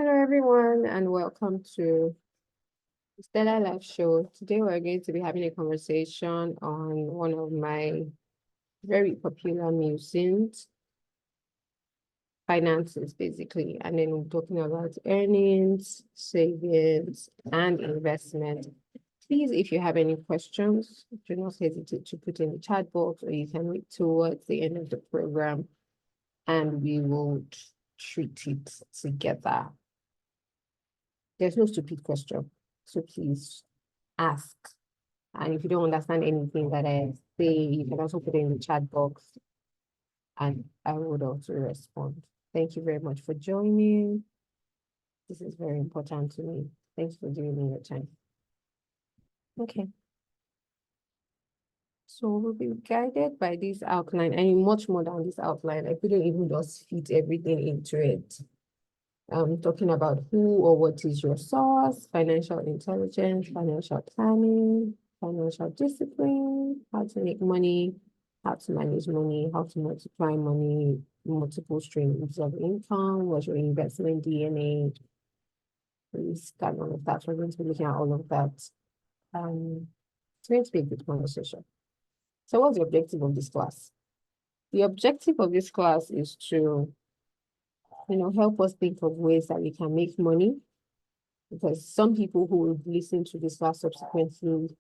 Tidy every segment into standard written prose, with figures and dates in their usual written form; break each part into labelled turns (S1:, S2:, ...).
S1: Hello, everyone, and welcome to Stella Live Show. Today, we're going to be having a conversation on one of my very popular musings, finances, basically. And then we're talking about earnings, savings, and investment. Please, if you have any questions, do not hesitate to put in the chat box, or you can wait towards the end of the program, and we will treat it together. There's no stupid question, so please ask. And if you don't understand anything that I say, you can also put it in the chat box and I would also respond. Thank you very much for joining. This is very important to me. Thanks for giving me your time. Okay. So we'll be guided by this outline, and much more than this outline. I couldn't even just fit everything into it. Talking about who or what is your source, financial intelligence, financial planning, financial discipline, how to make money, how to manage money, how to multiply money, multiple streams of income, what's your investment DNA, risk, and all of that. We're going to be looking at all of that. It's going to be a good conversation. So what's the objective of this class? The objective of this class is to help us think of ways that we can make money, because some people who will listen to this class subsequently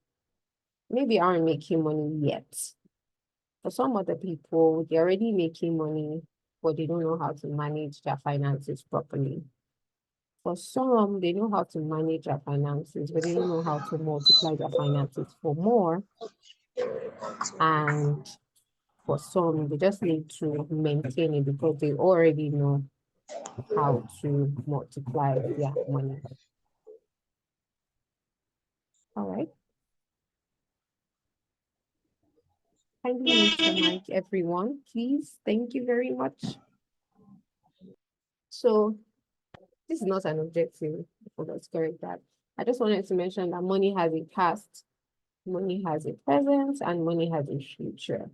S1: maybe aren't making money yet. For some other people, they're already making money, but they don't know how to manage their finances properly. For some, they know how to manage their finances, but they don't know how to multiply their finances for more. And for some, they just need to maintain it because they already know how to multiply their money. All right. Kindly mute the mic, everyone, please. Thank you very much. So this is not an objective. Let's correct that. I just wanted to mention that money has a past, money has a present, and money has a future.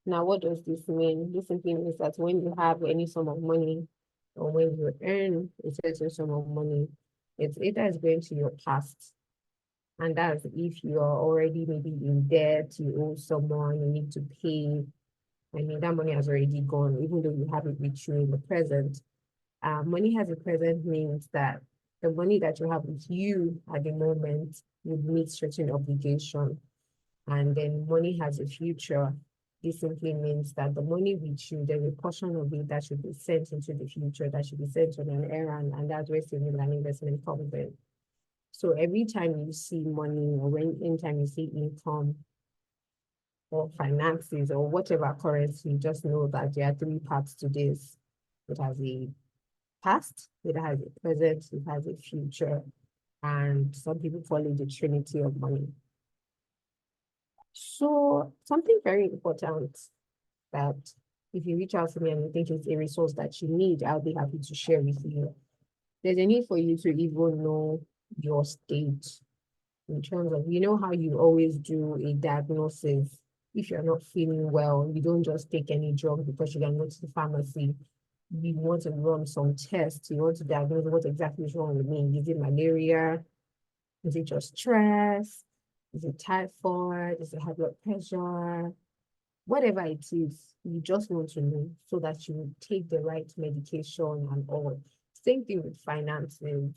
S1: Now, what does this mean? This simply means that when you have any sum of money, or when you earn a certain sum of money, it's either going to your past. And that's if you are already maybe in debt, you owe someone, you need to pay. I mean, that money has already gone, even though you have it with you in the present. Money has a present means that the money that you have with you at the moment would meet certain obligation. And then money has a future. This simply means that the money with you, there's a portion of it that should be sent into the future, that should be sent on an errand, and that's where saving and investment comes in. So every time you see money, or anytime you see income or finances or whatever currency, just know that there are three parts to this. It has a past, it has a present, it has a future, and some people call it the trinity of money. So something very important that if you reach out to me and you think it's a resource that you need, I'll be happy to share with you. There's a need for you to even know your state in terms of, how you always do a diagnosis. If you're not feeling well, you don't just take any drug because you can go to the pharmacy. You want to run some tests. You want to diagnose what exactly is wrong with me. Is it malaria? Is it just stress? Is it typhoid? Is it high blood pressure? Whatever it is, you just want to know so that you take the right medication and all. Same thing with finances.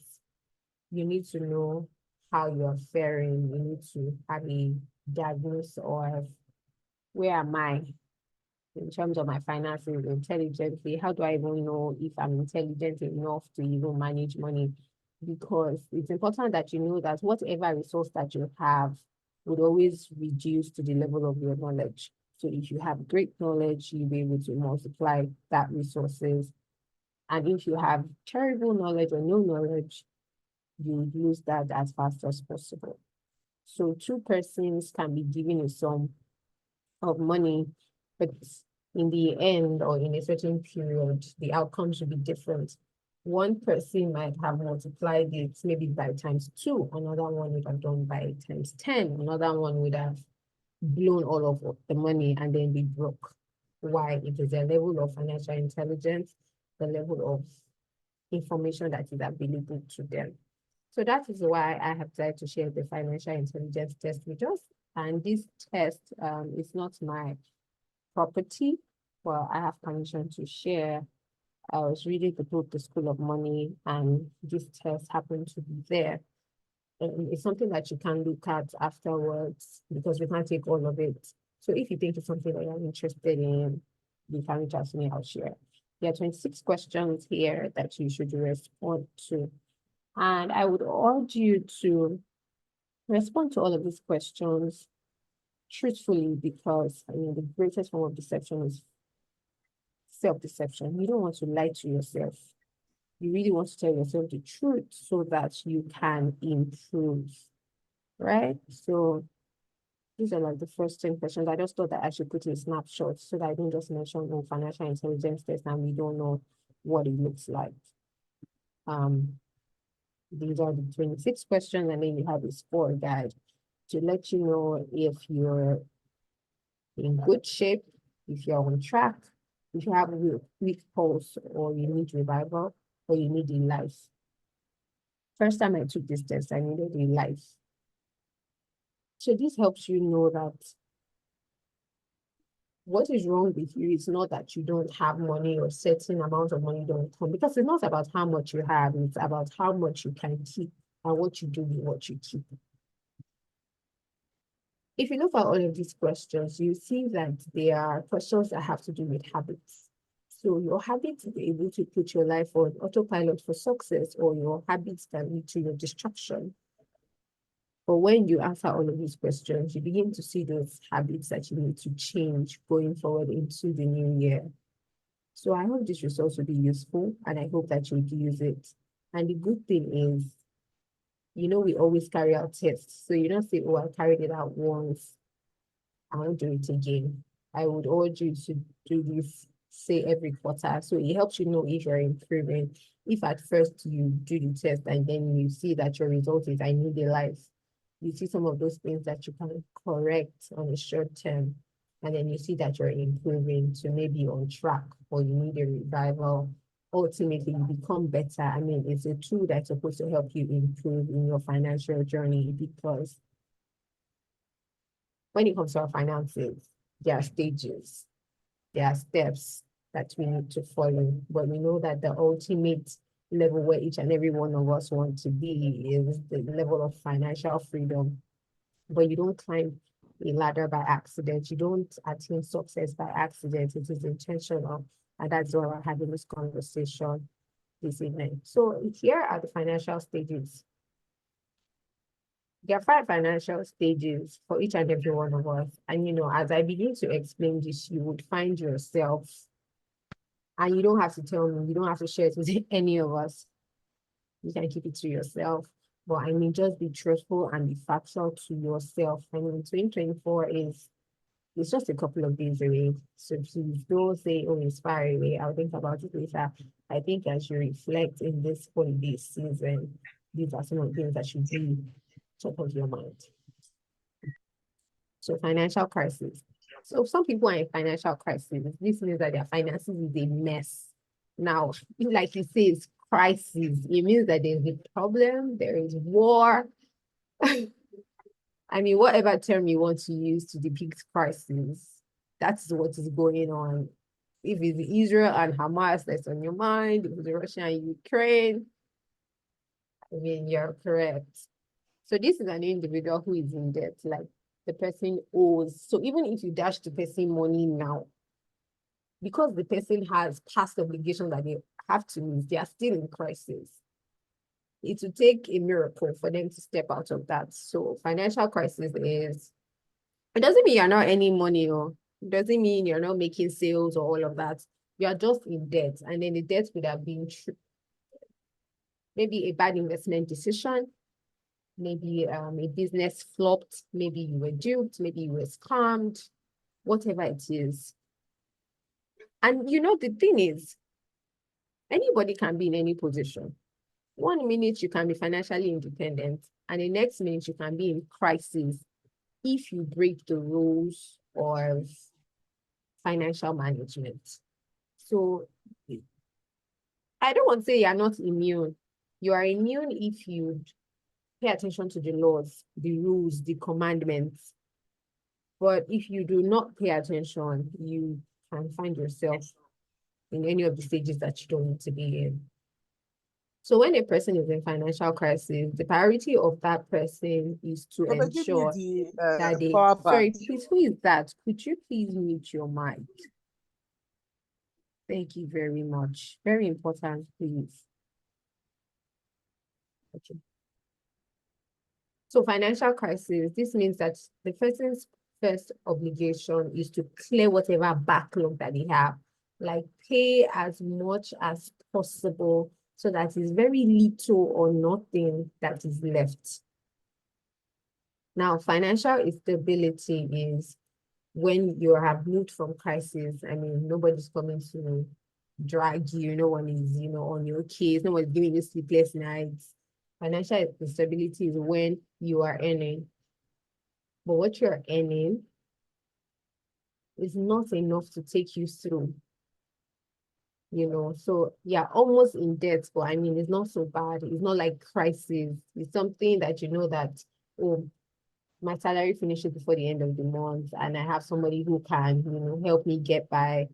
S1: You need to know how you're faring. You need to have a diagnosis of where am I in terms of my finances intelligently. How do I even know if I'm intelligent enough to even manage money? Because it's important that you know that whatever resource that you have would always reduce to the level of your knowledge. So if you have great knowledge, you'll be able to multiply that resources. And if you have terrible knowledge or no knowledge, you lose that as fast as possible. So two persons can be given a sum of money, but in the end or in a certain period, the outcomes should be different. One person might have multiplied it maybe by ×2, another one would have done by ×10, another one would have blown all of the money and then be broke. Why? It is a level of financial intelligence, the level of information that is available to them. So that is why I have decided to share the financial intelligence test with us. And this test is not my property, but I have permission to share. I was reading the book, The School of Money, and this test happened to be there. And it's something that you can look at afterwards because we can't take all of it. So if you think it's something that you're interested in, you can reach out to me, I'll share. There are 26 questions here that you should respond to. And I would urge you to respond to all of these questions truthfully, because I mean, the greatest form of deception is self-deception. You don't want to lie to yourself. You really want to tell yourself the truth so that you can improve, right? So these are like the first 10 questions. I just thought that I should put in snapshots so that I don't just mention financial intelligence test and we don't know what it looks like. These are the 26 questions, and then you have a score guide to let you know if you're in good shape, if you're on track, if you have a weak pulse, or you need revival, or you need a life. First time I took this test, I needed a life. So this helps you know that what is wrong with you is not that you don't have money or certain amount of money don't come, because it's not about how much you have, it's about how much you can keep and what you do with what you keep. If you look at all of these questions, you see that they are questions that have to do with habits. So your habits are able to put your life on autopilot for success, or your habits can lead to your destruction. But when you answer all of these questions, you begin to see those habits that you need to change going forward into the new year. So I hope this resource will be useful, and I hope that you'll use it. And the good thing is, you know, we always carry out tests. So you don't say, oh, I carried it out once, I won't do it again. I would urge you to do this, say, every quarter. So it helps you know if you're improving. If at first you do the test and then you see that your result is, I need a life, you see some of those things that you can correct on a short term, and then you see that you're improving to maybe on track, or you need a revival. Ultimately, you become better. I mean, it's a tool that's supposed to help you improve in your financial journey, because when it comes to our finances, there are stages, there are steps that we need to follow. But we know that the ultimate level where each and every one of us want to be is the level of financial freedom. But you don't climb a ladder by accident. You don't attain success by accident. It is intentional. And that's why we're having this conversation this evening. So here are the financial stages. There are 5 financial stages for each and every one of us. And, you know, as I begin to explain this, you would find yourself, and you don't have to tell me, you don't have to share it with any of us. You can keep it to yourself. But I mean, just be truthful and be factual to yourself. I mean, 2024 it's just a couple of days away. So please don't say, oh, it's far away, I'll think about it later. I think as you reflect in this holiday season, these are some of the things that should be top of your mind. So financial crisis. So some people are in financial crisis. This means that their finances is a mess. Now, like you say, it's crisis. It means that there's a problem, there is war. I mean, whatever term you want to use to depict crisis, that's what is going on. If it's Israel and Hamas that's on your mind, if it's Russia and Ukraine, I mean, you're correct. So this is an individual who is in debt, like the person owes. So even if you dash the person money now, because the person has past obligations that they have to meet, they are still in crisis. It will take a miracle for them to step out of that. So financial crisis is, it doesn't mean you're not earning money, or it doesn't mean you're not making sales or all of that. You are just in debt. And then the debt would have been maybe a bad investment decision, maybe a business flopped, maybe you were duped, maybe you were scammed, whatever it is. And you know, the thing is, anybody can be in any position. 1 minute you can be financially independent, and the next minute you can be in crisis if you break the rules of financial management. So I don't want to say you're not immune. You are immune if you pay attention to the laws, the rules, the commandments. But if you do not pay attention, you can find yourself in any of the stages that you don't need to be in. So when a person is in financial crisis, the priority of that person is to
S2: Give me
S1: ensure
S2: the
S1: that they,
S2: power
S1: sorry,
S2: bank.
S1: please, who is that? Could you please mute your mic? Thank you very much. Very important, please. Okay. So financial crisis, this means that the person's first obligation is to clear whatever backlog that they have, like pay as much as possible so that it's very little or nothing that is left. Now, financial instability is when you have moved from crisis. I mean, nobody's coming to drag you, no one is, on your case, no one's giving you sleepless nights. Financial instability is when you are earning, but what you're earning is not enough to take you through, So yeah, almost in debt, but I mean, it's not so bad. It's not like crisis. It's something that you know that, oh, my salary finishes before the end of the month and I have somebody who can, help me get by.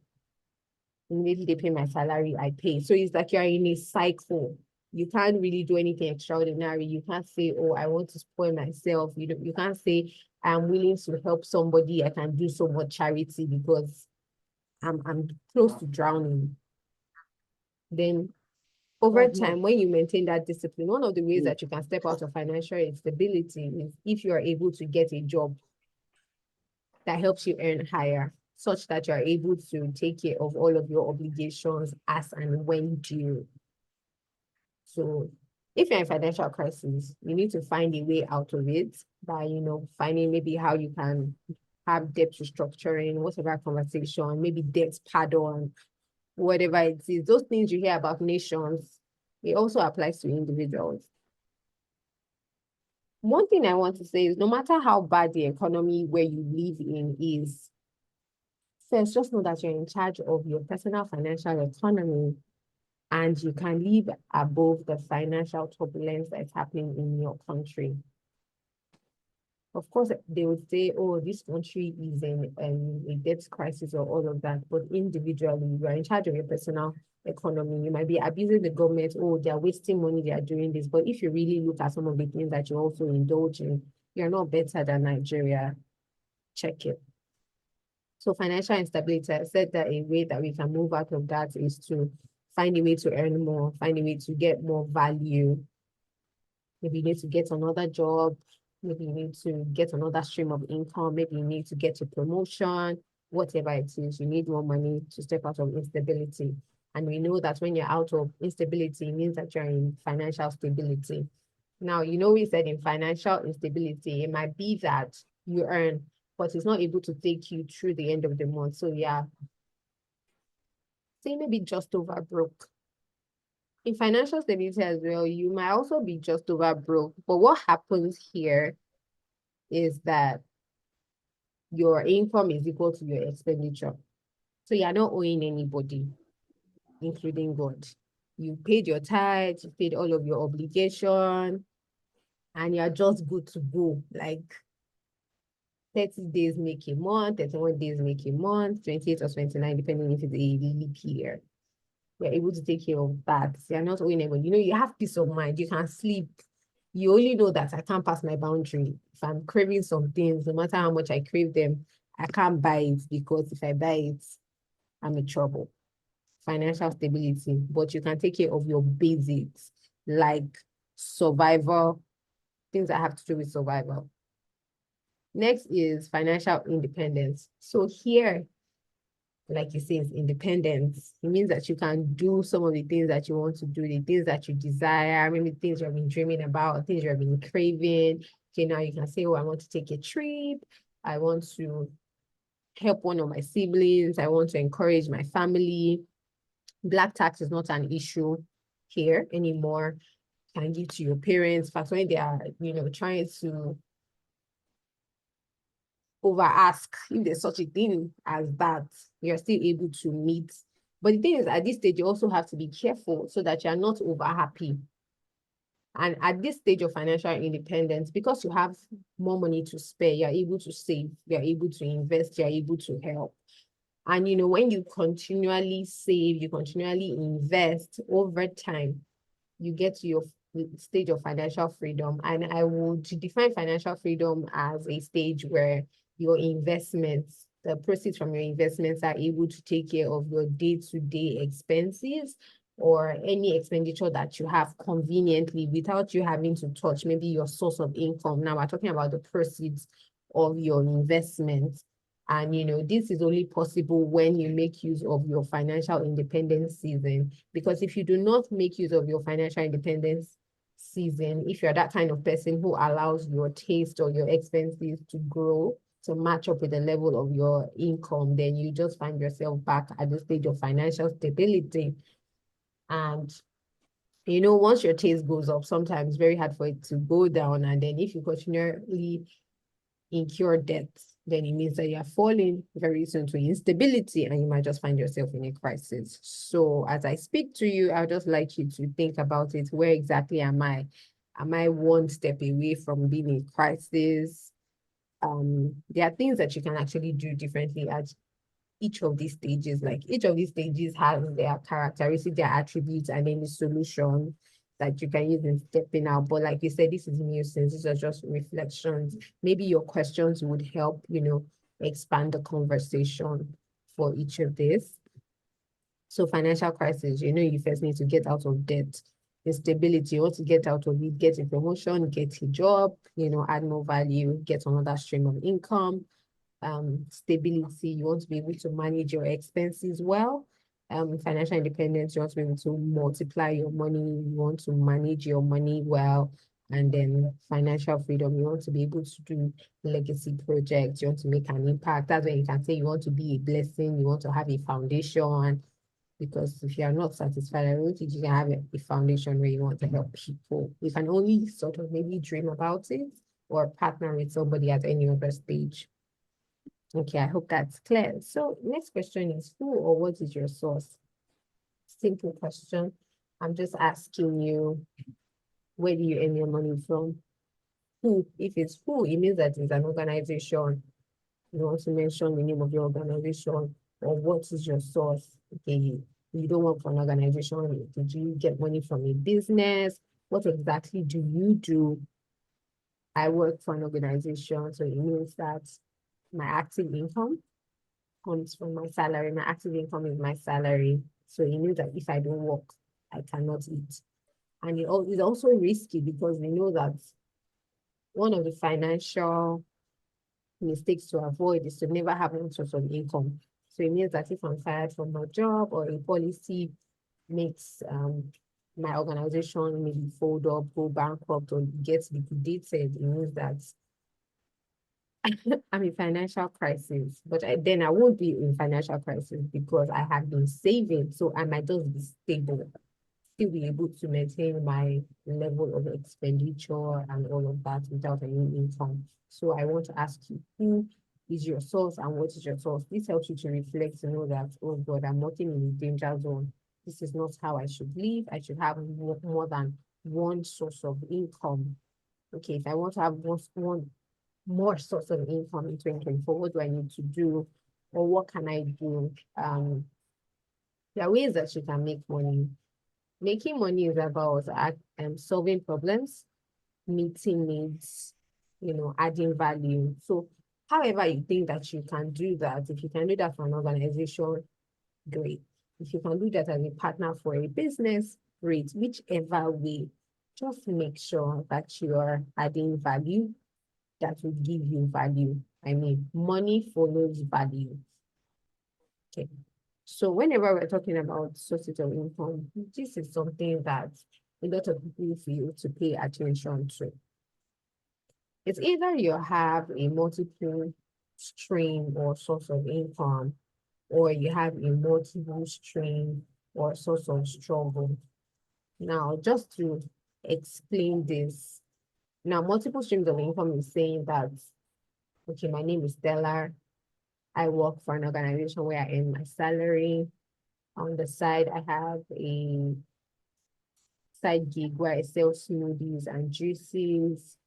S1: Immediately they pay my salary, I pay. So it's like you're in a cycle. You can't really do anything extraordinary. You can't say, oh, I want to spoil myself. You can't say, I'm willing to help somebody. I can do so much charity because I'm close to drowning. Then over time, when you maintain that discipline, one of the ways that you can step out of financial instability is if you are able to get a job that helps you earn higher, such that you are able to take care of all of your obligations as and when due. So if you're in financial crisis, you need to find a way out of it by, finding maybe how you can have debt restructuring, whatever conversation, maybe debt pardon, whatever it is. Those things you hear about nations, it also applies to individuals. One thing I want to say is no matter how bad the economy where you live in is, first, just know that you're in charge of your personal financial economy and you can live above the financial turbulence that's happening in your country. Of course, they would say, oh, this country is in a debt crisis or all of that, but individually, you are in charge of your personal economy. You might be abusing the government, oh, they're wasting money, they are doing this. But if you really look at some of the things that you also indulge in, you're not better than Nigeria. Check it. So financial instability, I said that a way that we can move out of that is to find a way to earn more, find a way to get more value. Maybe you need to get another job. Maybe you need to get another stream of income. Maybe you need to get a promotion, whatever it is. You need more money to step out of instability. And we know that when you're out of instability, it means that you're in financial stability. Now, we said in financial instability, it might be that you earn, but it's not able to take you through the end of the month. So yeah, say maybe just over broke. In financial stability as well, you might also be just over broke. But what happens here is that your income is equal to your expenditure. So you're not owing anybody, including God. You paid your tithe, you paid all of your obligation, and you're just good to go. Like 30 days make a month, 31 days make a month, 28 or 29, depending if it's a leap year. You're able to take care of that. You're not owing anybody. You have peace of mind. You can sleep. You only know that I can't pass my boundary. If I'm craving some things, no matter how much I crave them, I can't buy it because if I buy it, I'm in trouble. Financial stability, but you can take care of your basics like survival, things that have to do with survival. Next is financial independence. So here, like you say, is independence. It means that you can do some of the things that you want to do, the things that you desire, maybe things you've been dreaming about, things you've been craving. Okay, now you can say, oh, I want to take a trip. I want to help one of my siblings. I want to encourage my family. Black tax is not an issue here anymore. You can give to your parents. In fact, when they are, trying to over ask if there's such a thing as that, you're still able to meet But the thing is, at this stage, you also have to be careful so that you're not over happy. And at this stage of financial independence, because you have more money to spare, you're able to save, you're able to invest, you're able to help. And when you continually save, you continually invest over time, you get to your stage of financial freedom. And I would define financial freedom as a stage where your investments, the proceeds from your investments, are able to take care of your day-to-day expenses or any expenditure that you have conveniently without you having to touch maybe your source of income. Now we're talking about the proceeds of your investments. And this is only possible when you make use of your financial independence season. Because if you do not make use of your financial independence season, if you're that kind of person who allows your taste or your expenses to grow to match up with the level of your income, then you just find yourself back at the stage of financial stability. And once your taste goes up, sometimes it's very hard for it to go down. And then if you continually incur debts, then it means that you're falling very soon to instability and you might just find yourself in a crisis. So as I speak to you, I'd just like you to think about it. Where exactly am I? Am I one step away from being in crisis? There are things that you can actually do differently at each of these stages. Like each of these stages has their characteristics, their attributes, and then the solution that you can use in stepping out. But like you said, this is musings, these are just reflections. Maybe your questions would help, expand the conversation for each of this. So financial crisis, you first need to get out of debt. Instability, you want to get out of it, get a promotion, get a job, add more value, get another stream of income. Stability, you want to be able to manage your expenses well. Financial independence, you want to be able to multiply your money, you want to manage your money well. And then financial freedom, you want to be able to do legacy projects, you want to make an impact. That's when you can say you want to be a blessing, you want to have a foundation. Because if you are not satisfied, I don't think you can have a foundation where you want to help people. You can only sort of maybe dream about it or partner with somebody at any other stage. Okay, I hope that's clear. So next question is, who or what is your source? Simple question. I'm just asking you, where do you earn your money from? Who? If it's who, it means that it's an organization. You want to mention the name of your organization, or what is your source? Okay, you don't work for an organization. Did you get money from a business? What exactly do you do? I work for an organization, so it means that my active income comes from my salary. My active income is my salary. So it means that if I don't work, I cannot eat. And it is also risky because we know that one of the financial mistakes to avoid is to never have one source of income. So it means that if I'm fired from my job or a policy makes my organization maybe fold up, go bankrupt, or get liquidated, it means that I'm in financial crisis. But then I won't be in financial crisis because I have been saving. So I might just be stable, still be able to maintain my level of expenditure and all of that without any income. So I want to ask you, who is your source and what is your source? This helps you to reflect to know that, oh God, I'm working in a danger zone. This is not how I should live. I should have more than one source of income. Okay, if I want to have one more source of income in 2024, what do I need to do? Or what can I do? There are ways that you can make money. Making money is about solving problems, meeting needs, adding value. So however you think that you can do that, if you can do that for an organization, great. If you can do that as a partner for a business, great. Whichever way, just make sure that you are adding value that will give you value. I mean, money follows value. Okay. So whenever we're talking about sources of income, this is something that a lot of people feel to pay attention to. It's either you have a multiple stream or source of income, or you have a multiple stream or source of struggle. Now, just to explain this, now multiple streams of income is saying that, okay, my name is Stella. I work for an organization where I earn my salary. On the side, I have a side gig where I sell smoothies and juices.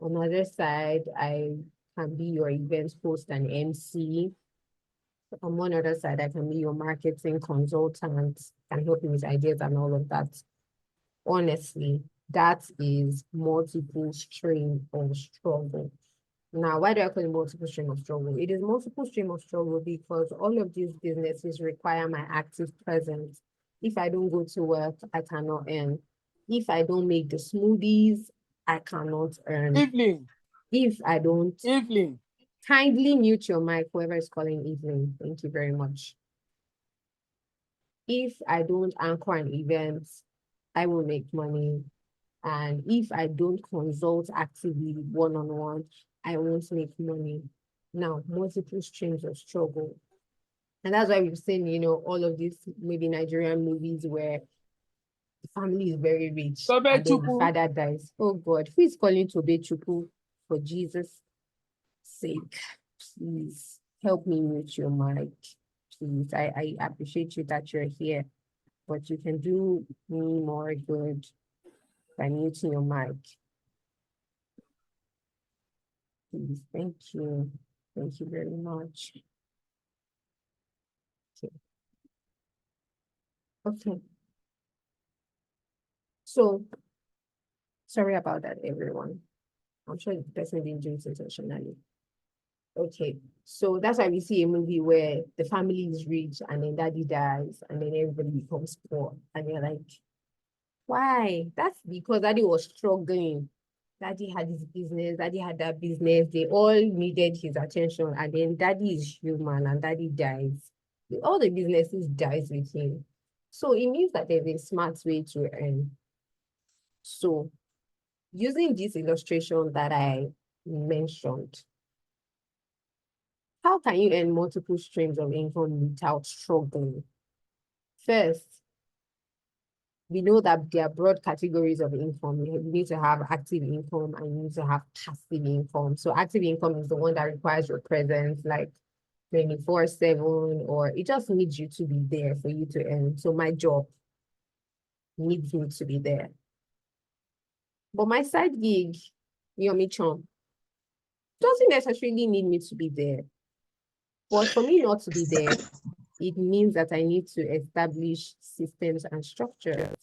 S1: On the other side, I can be your event host and MC. On one other side, I can be your marketing consultant, can help you with ideas and all of that. Honestly, that is multiple stream of struggle. Now, why do I call it multiple stream of struggle? It is multiple stream of struggle because all of these businesses require my active presence. If I don't go to work, I cannot earn. If I don't make the smoothies, I cannot earn.
S2: Evelyn.
S1: If I don't,
S2: Evelyn.
S1: kindly mute your mic, whoever is calling Evelyn. Thank you very much. If I don't anchor an event, I will make money. And if I don't consult actively one-on-one, I won't make money. Now, multiple streams of struggle. And that's why we've seen, all of these maybe Nigerian movies where the family is very rich and then the father dies. Oh God, who is calling Tobechuku for Jesus' sake? Please help me mute your mic. Please, I appreciate you that you're here, but you can do me more good by muting your mic. Please, thank you. Thank you very much. Okay. So, sorry about that, everyone. I'm sure the person didn't do it intentionally. Okay, so that's why we see a movie where the family is rich and then daddy dies and then everybody becomes poor. And you're like, why? That's because daddy was struggling. Daddy had his business, daddy had that business. They all needed his attention. And then daddy is human and daddy dies. All the businesses dies with him. So it means that there's a smart way to earn. So using this illustration that I mentioned, how can you earn multiple streams of income without struggling? First, we know that there are broad categories of income. You need to have active income and you need to have passive income. So active income is the one that requires your presence, like 24/7, or it just needs you to be there for you to earn. So my job needs me to be there. But my side gig, Yomi Chon, doesn't necessarily need me to be there. But for me not to be there, it means that I need to establish systems and structures.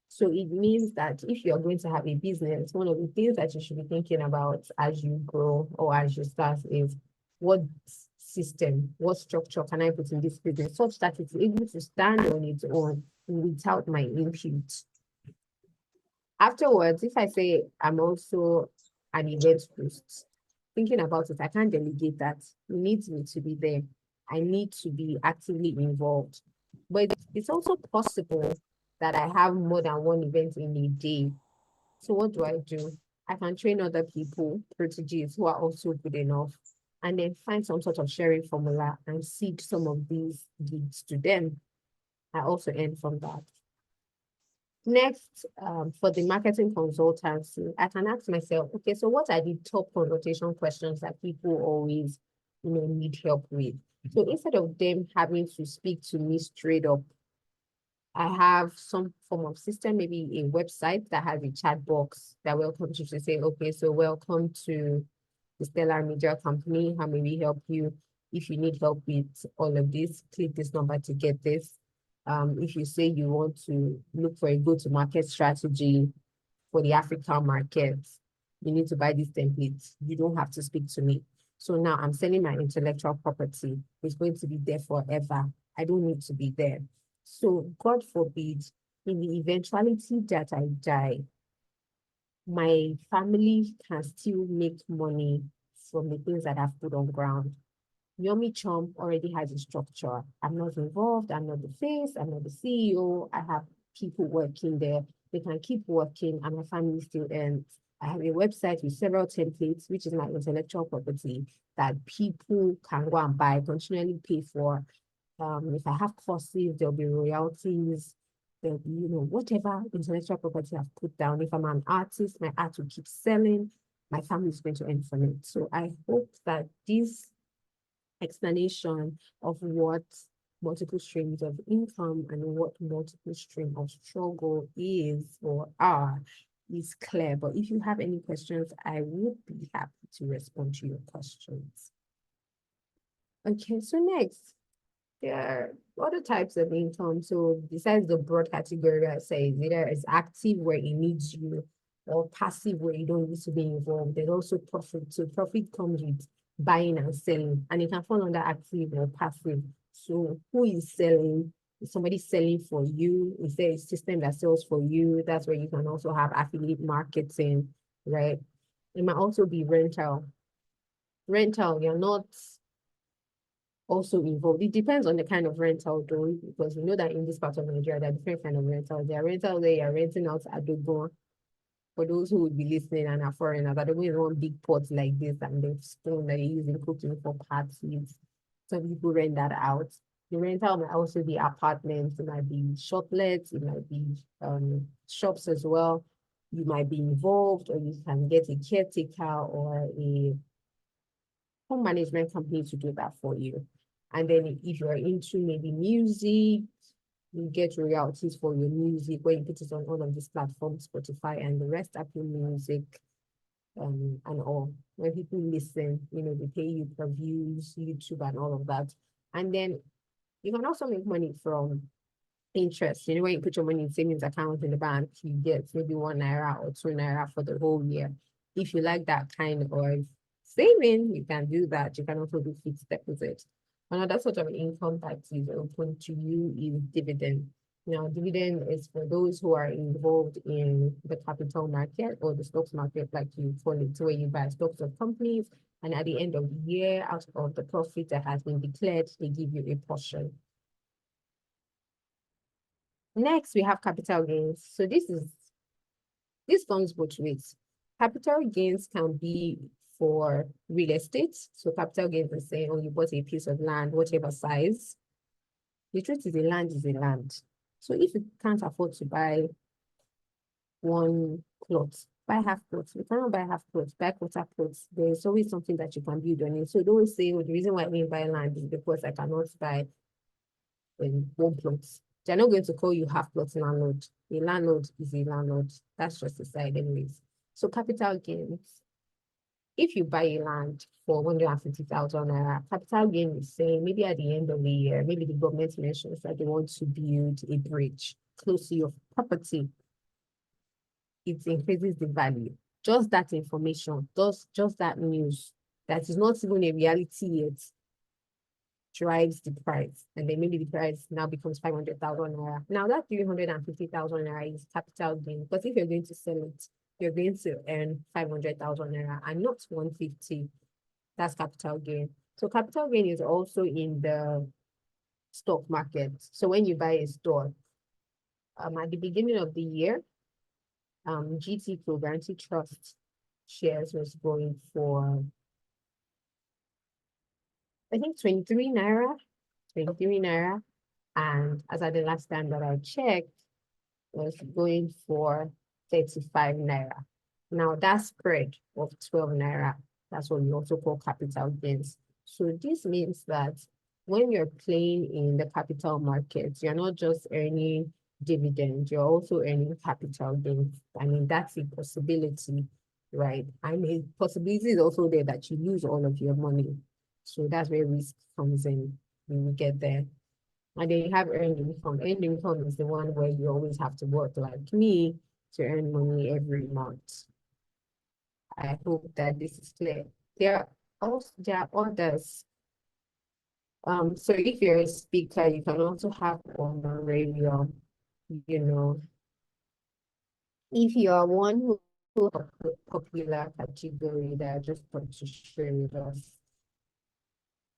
S1: So it means that if you're going to have a business, one of the things that you should be thinking about as you grow or as you start is what system, what structure can I put in this business such that it's able to stand on its own without my input. Afterwards, if I say I'm also an event host, thinking about it, I can't delegate that. It needs me to be there. I need to be actively involved. But it's also possible that I have more than one event in a day. So what do? I can train other people, proteges who are also good enough, and then find some sort of sharing formula and seed some of these gigs to them. I also earn from that. Next, for the marketing consultancy, I can ask myself, okay, so what are the top consultation questions that people always, need help with? So instead of them having to speak to me straight up, I have some form of system, maybe a website that has a chat box that welcomes you to say, okay, so welcome to the Stellar Media Company. How may we help you? If you need help with all of this, click this number to get this. If you say you want to look for a go-to-market strategy for the African market, you need to buy these templates. You don't have to speak to me. So now I'm selling my intellectual property. It's going to be there forever. I don't need to be there. So God forbid, in the eventuality that I die, my family can still make money from the things that I've put on ground. Yomi Chomp already has a structure. I'm not involved. I'm not the face. I'm not the CEO. I have people working there. They can keep working and my family still earns. I have a website with several templates, which is my intellectual property that people can go and buy, continually pay for. If I have courses, there'll be royalties. There'll be, whatever intellectual property I've put down. If I'm an artist, my art will keep selling. My family is going to earn from it. So I hope that this explanation of what multiple streams of income and what multiple stream of struggle is or are is clear. But if you have any questions, I would be happy to respond to your questions. Okay, so next, there are other types of income. So besides the broad category, I say either it's active where it needs you or passive where you don't need to be involved. There's also profit. So profit comes with buying and selling, and it can fall under active or passive. So who is selling? Is somebody selling for you? Is there a system that sells for you? That's where you can also have affiliate marketing, right? It might also be rental. Rental, you're not also involved. It depends on the kind of rental though, because we know that in this part of Nigeria, there are different kind of rentals. There are rentals where you're renting out adobo. For those who would be listening and are foreigners, adobo is one big pot like this and the spoon that you use in cooking for parties. Some people rent that out. The rental might also be apartments, it might be shoplets, it might be shops as well. You might be involved, or you can get a caretaker or a home management company to do that for you. And then if you're into maybe music, you get royalties for your music when you put it on all of these platforms, Spotify and the rest, Apple Music, and all. When people listen, they pay you per views, YouTube and all of that. And then you can also make money from interest. When you put your money in savings account in the bank, you get maybe 1 naira or 2 naira for the whole year. If you like that kind of saving, you can do that. You can also do fixed deposit. Another sort of income that is open to you is dividend. Now, dividend is for those who are involved in the capital market or the stocks market, like you call it, where you buy stocks of companies, and at the end of the year, out of the profit that has been declared, they give you a portion. Next, we have capital gains. So this comes both ways. Capital gains can be for real estate. So capital gains is saying, oh, you bought a piece of land, whatever size. The truth is, a land is a land. So if you can't afford to buy one plot, buy half plots. You cannot buy half plots, buy quarter plots. There's always something that you can build on it. So don't say, oh, the reason why I didn't buy land is because I cannot buy one plot. They're not going to call you half plot landlord. A landlord is a landlord. That's just the side anyways. So capital gains. If you buy a land for 150,000 naira, capital gain is saying maybe at the end of the year, maybe the government mentions that they want to build a bridge close to your property. It increases the value. Just that information, just that news that is not even a reality yet drives the price. And then maybe the price now becomes 500,000 naira. Now that 350,000 naira is capital gain. But if you're going to sell it, you're going to earn 500,000 naira and not 150. That's capital gain. So capital gain is also in the stock market. So when you buy a stock, at the beginning of the year, GT Guarantee Trust shares was going for, I think 23 naira. And as at the last time that I checked, was going for 35 naira. Now that spread of 12 naira, that's what we also call capital gains. So this means that when you're playing in the capital markets, you're not just earning dividends, you're also earning capital gains. I mean, that's a possibility, right? I mean, possibility is also there that you lose all of your money. So that's where risk comes in when we get there. And then you have earned income. Earned income is the one where you always have to work like me to earn money every month. I hope that this is clear. There are others. So if you're a speaker, you can also have on the radio, if you are one who have a popular category that I just want to share with us.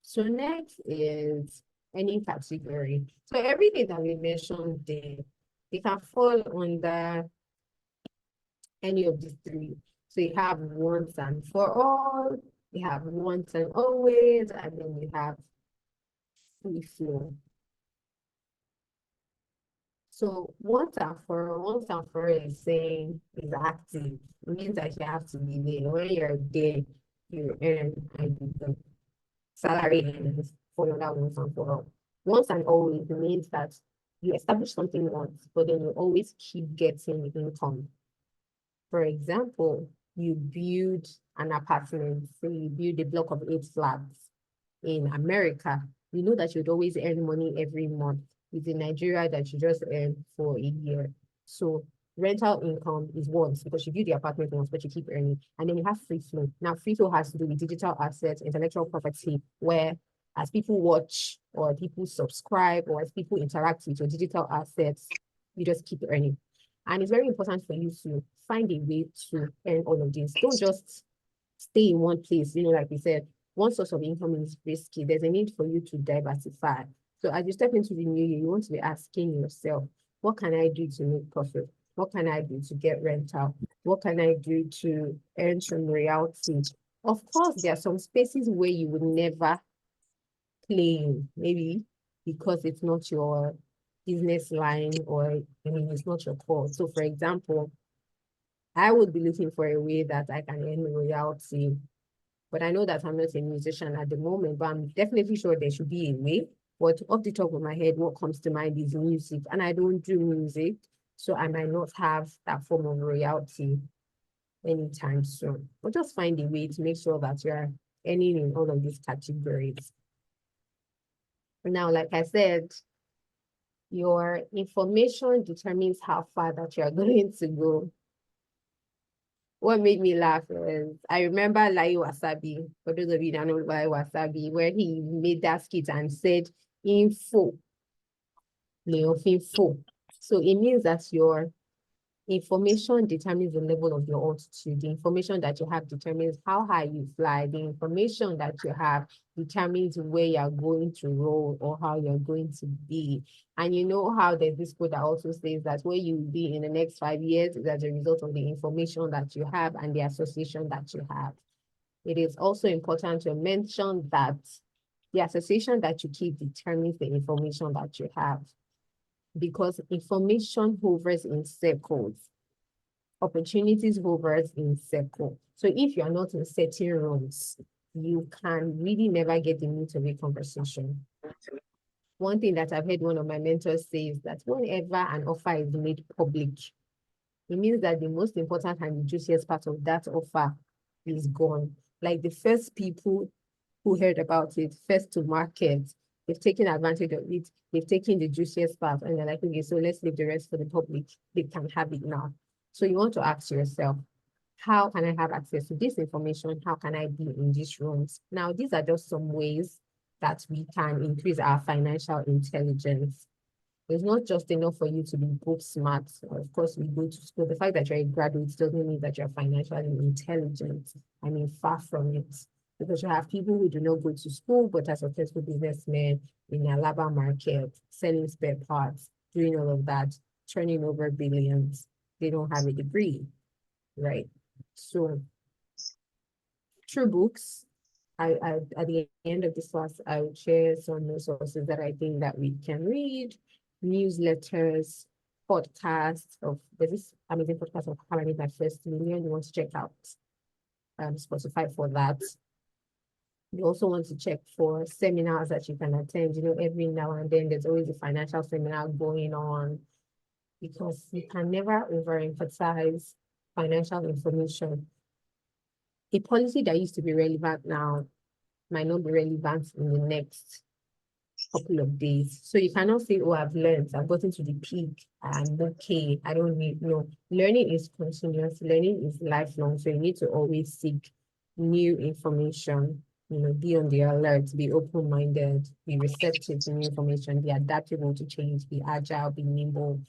S1: So next is any category. So everything that we mentioned there, it can fall under any of these three. So you have once and for all, you have once and always, and then you have free flow. So once and for all is saying is active. It means that you have to be there. When you're there, you earn and the salary is for that once and for all. Once and always means that you establish something once, but then you always keep getting income. For example, you build an apartment, say you build a block of 8 flats in America, you know that you'd always earn money every month. It's in Nigeria that you just earn for a year. So rental income is once because you build the apartment once, but you keep earning. And then you have free flow. Now, free flow has to do with digital assets, intellectual property, where as people watch or people subscribe or as people interact with your digital assets, you just keep earning. And it's very important for you to find a way to earn all of this. Don't just stay in one place. Like we said, one source of income is risky. There's a need for you to diversify. So as you step into the new year, you want to be asking yourself, what can I do to make profit? What can I do to get rental? What can I do to earn some royalty? Of course, there are some spaces where you would never claim, maybe because it's not your business line or it's not your core. So for example, I would be looking for a way that I can earn royalty, but I know that I'm not a musician at the moment, but I'm definitely sure there should be a way. But off the top of my head, what comes to mind is music, and I don't do music, so I might not have that form of royalty anytime soon. But just find a way to make sure that you're earning in all of these categories. Now, like I said, your information determines how far that you're going to go. What made me laugh is I remember Lai Wasabi, for those of you that know Lai Wasabi, where he made that skit and said info, info. So it means that your information determines the level of your altitude. The information that you have determines how high you fly. The information that you have determines where you're going to roll or how you're going to be. And you know how there's this quote that also says that where you will be in the next 5 years is as a result of the information that you have and the association that you have. It is also important to mention that the association that you keep determines the information that you have, because information hovers in circles. Opportunities hovers in circle. So if you're not in certain rooms, you can really never get the meat of a conversation. One thing that I've heard one of my mentors say is that whenever an offer is made public, it means that the most important and the juiciest part of that offer is gone. Like the first people who heard about it, first to market, they've taken advantage of it, they've taken the juiciest part, and they're like, okay, so let's leave the rest for the public. They can have it now. So you want to ask yourself, how can I have access to this information? How can I be in these rooms? Now, these are just some ways that we can increase our financial intelligence. It's not just enough for you to be book smart. Of course, we go to school. The fact that you're a graduate doesn't mean that you're financially intelligent. I mean, far from it. Because you have people who do not go to school, but are successful businessmen in a labor market, selling spare parts, doing all of that, turning over billions. They don't have a degree, right? So through books, at the end of this class, I will share some resources that I think that we can read, newsletters, podcasts of, there's this amazing podcast of How I Made My First Million. You want to check out Spotify for that. You also want to check for seminars that you can attend. Every now and then there's always a financial seminar going on, because you can never overemphasize financial information. A policy that used to be relevant now might not be relevant in the next couple of days. So you cannot say, oh, I've learned, I've gotten to the peak, I'm okay, I don't need, no. Learning is continuous, learning is lifelong. So you need to always seek new information, be on the alert, be open-minded, be receptive to new information, be adaptable to change, be agile, be nimble.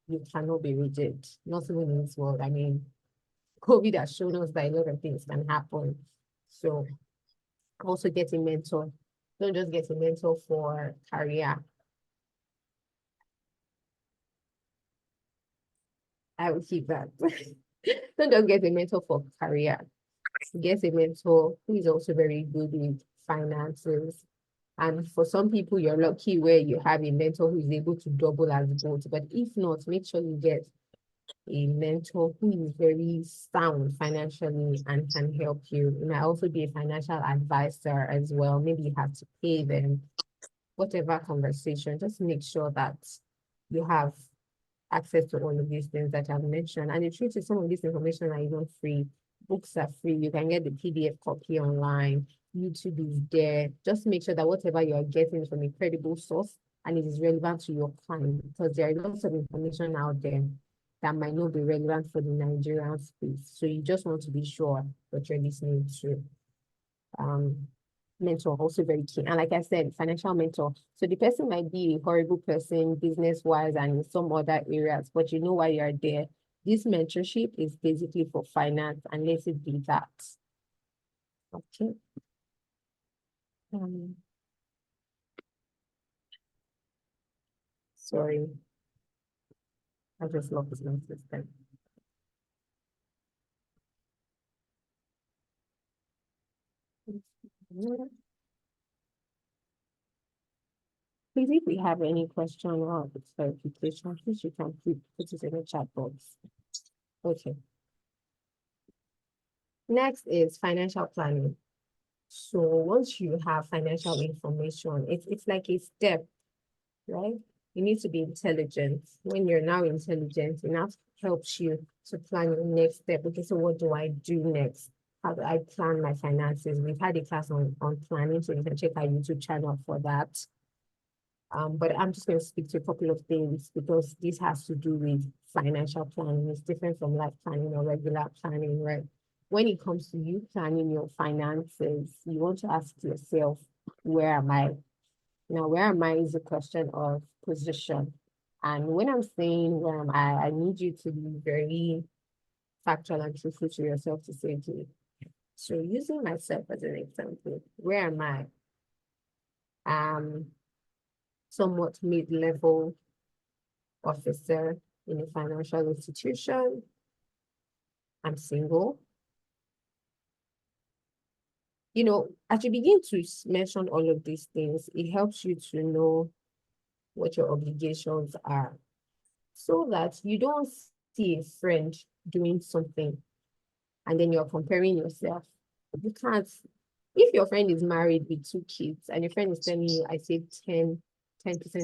S1: You cannot be rigid, not even in this world. I mean, COVID has shown us that a lot of things can happen. So also get a mentor. Don't just get a mentor for career. I will keep that. Don't just get a mentor for career. Get a mentor who is also very good with finances. And for some people, you're lucky where you have a mentor who is able to double as both. But if not, make sure you get a mentor who is very sound financially and can help you. It might also be a financial advisor as well. Maybe you have to pay them. whatever conversation, just make sure that you have access to all of these things that I've mentioned. And the truth is, some of this information are even free. Books are free. You can get the PDF copy online. YouTube is there. Just make sure that whatever you are getting is from a credible source and it is relevant to your client, because there are lots of information out there that might not be relevant for the Nigerian space. So you just want to be sure what you're listening to. Mentor, also very key. And like I said, financial mentor. So the person might be a horrible person business-wise and in some other areas, but you know why you're there. This mentorship is basically for finance, and let it be that. Okay. Sorry. I just lost my system. Please, if we have any question or clarification, please you can put it in the chat box. Okay. Next is financial planning. So once you have financial information, it's like a step, right? You need to be intelligent. When you're now intelligent, enough helps you to plan your next step. Okay, so what do I do next? How do I plan my finances? We've had a class on planning, so you can check our YouTube channel for that. But I'm just going to speak to a couple of things because this has to do with financial planning. It's different from life planning or regular planning, right? When it comes to you planning your finances, you want to ask yourself, where am I? Now, where am I is a question of position. And when I'm saying where am I need you to be very factual and truthful to yourself to say to me. So using myself as an example, where am I? Somewhat mid-level officer in a financial institution. I'm single. You know, as you begin to mention all of these things, it helps you to know what your obligations are so that you don't see a friend doing something and then you're comparing yourself. You can't, if your friend is married with 2 kids and your friend is telling you, I save 10%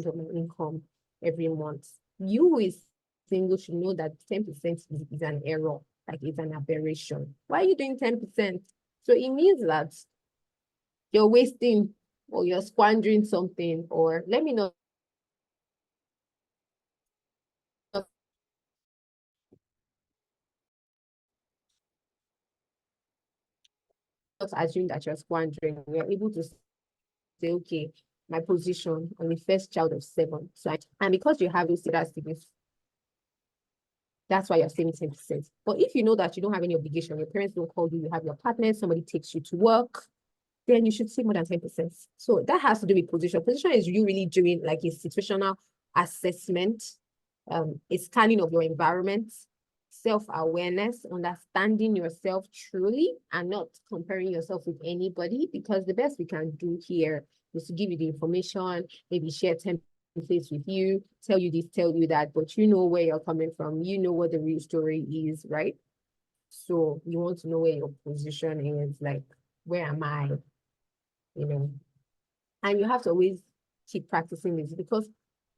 S1: of my income every month, you who is single should know that 10% is an error, like it's an aberration. Why are you doing 10%? So it means that you're wasting or you're squandering something, or let me know. Not assume that you're squandering. You're able to say, okay, my position, I'm the first child of 7. So and because you have those that's why you're saving 10%. But if you know that you don't have any obligation, your parents don't call you, you have your partner, somebody takes you to work, then you should save more than 10%. So that has to do with position. Position is you really doing like a situational assessment, a scanning of your environment, self-awareness, understanding yourself truly and not comparing yourself with anybody, because the best we can do here is to give you the information, maybe share templates with you, tell you this, tell you that, but you know where you're coming from, you know what the real story is, right? So you want to know where your position is, like, where am I? You know, and you have to always keep practicing this because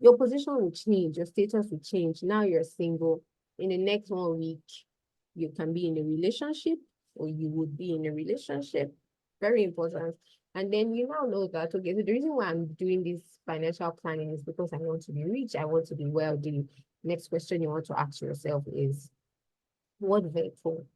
S1: your position will change, your status will change. Now you're single. In the next 1 week, you can be in a relationship or you would be in a relationship. Very important. And then you now know that, okay, so the reason why I'm doing this financial planning is because I want to be rich, I want to be wealthy. Next question you want to ask yourself is, what vehicle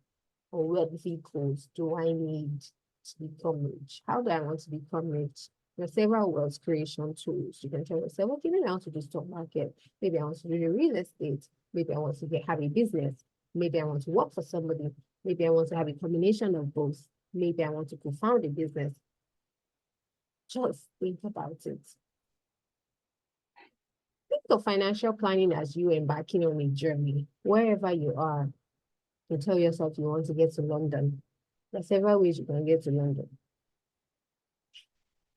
S1: or what vehicles do I need to become rich? How do I want to become rich? There are several wealth creation tools. You can tell yourself, okay, maybe I want to do stock market. Maybe I want to do the real estate. Maybe I want to have a business. Maybe I want to work for somebody. Maybe I want to have a combination of both. Maybe I want to co-found a business. Just think about it. Think of financial planning as you embarking on a journey, wherever you are. You tell yourself you want to get to London. There are several ways you can get to London.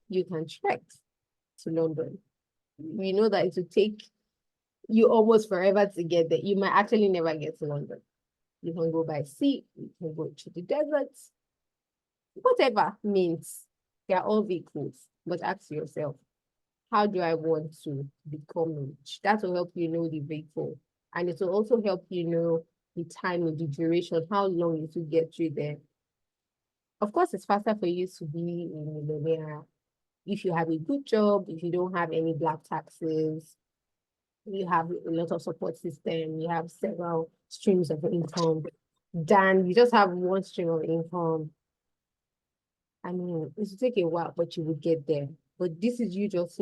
S1: You can trek to London. We know that it will take you almost forever to get there. You might actually never get to London. You can go by sea, you can go to the deserts, whatever means. They are all vehicles. But ask yourself, how do I want to become rich? That will help you know the vehicle. And it will also help you know the time and the duration, how long it will get you there. Of course, it's faster for you to be a millionaire if you have a good job, if you don't have any black taxes, you have a lot of support system, you have several streams of income, than you just have one stream of income. I mean, it will take a while, but you will get there. But this is you just,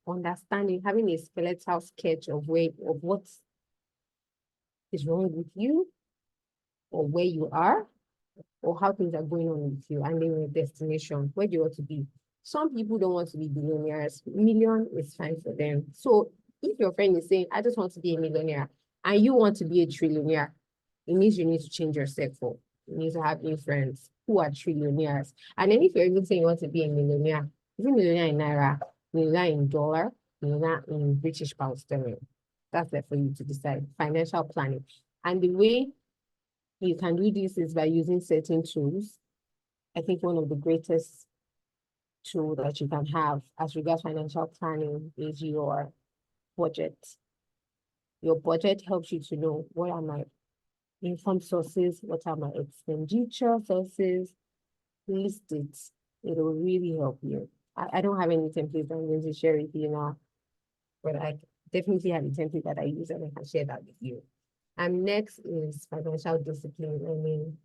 S1: understanding, having a skeletal sketch of what is wrong with you, or where you are, or how things are going on with you, and then your destination. Where do you want to be? Some people don't want to be billionaires. Million is fine for them. So if your friend is saying, I just want to be a millionaire, and you want to be a trillionaire, it means you need to change yourself up. You need to have new friends who are trillionaires. And then if you're even saying you want to be a millionaire, is it millionaire in Naira, millionaire in dollar, millionaire in British pound sterling? That's there for you to decide. Financial planning. And the way you can do this is by using certain tools. I think one of the greatest tool that you can have as regards financial planning is your budget. Your budget helps you to know what are my income sources, what are my expenditure sources, list it. It will really help you. I don't have any templates I'm going to share with you now, but I definitely have a template that I use and I can share that with you. And next is financial discipline. I mean,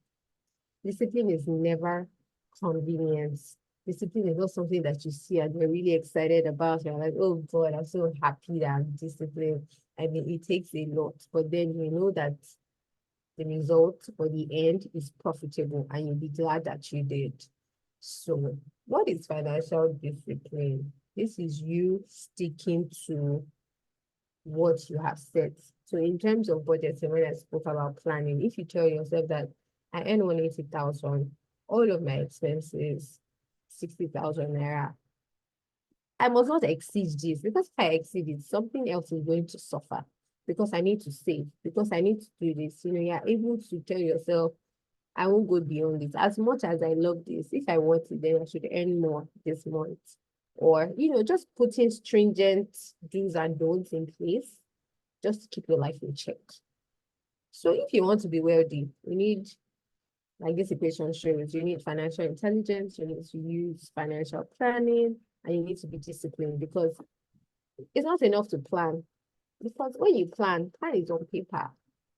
S1: discipline is never convenience. Discipline is not something that you see and you're really excited about. You're like, oh God, I'm so happy that I'm disciplined. I mean, it takes a lot, but then you know that the result or the end is profitable and you'll be glad that you did. So, what is financial discipline? This is you sticking to what you have set. So in terms of budgeting, when I spoke about planning, if you tell yourself that I earn 180,000, all of my expenses, 60,000 naira, I must not exceed this, because if I exceed it, something else is going to suffer, because I need to save, because I need to do this. You're able to tell yourself, I won't go beyond this. As much as I love this, if I want it, then I should earn more this month. Or, just putting stringent do's and don'ts in place just to keep your life in check. So if you want to be wealthy, you need, like this equation shows, you need financial intelligence, you need to use financial planning, and you need to be disciplined, because it's not enough to plan. Because when you plan is on paper,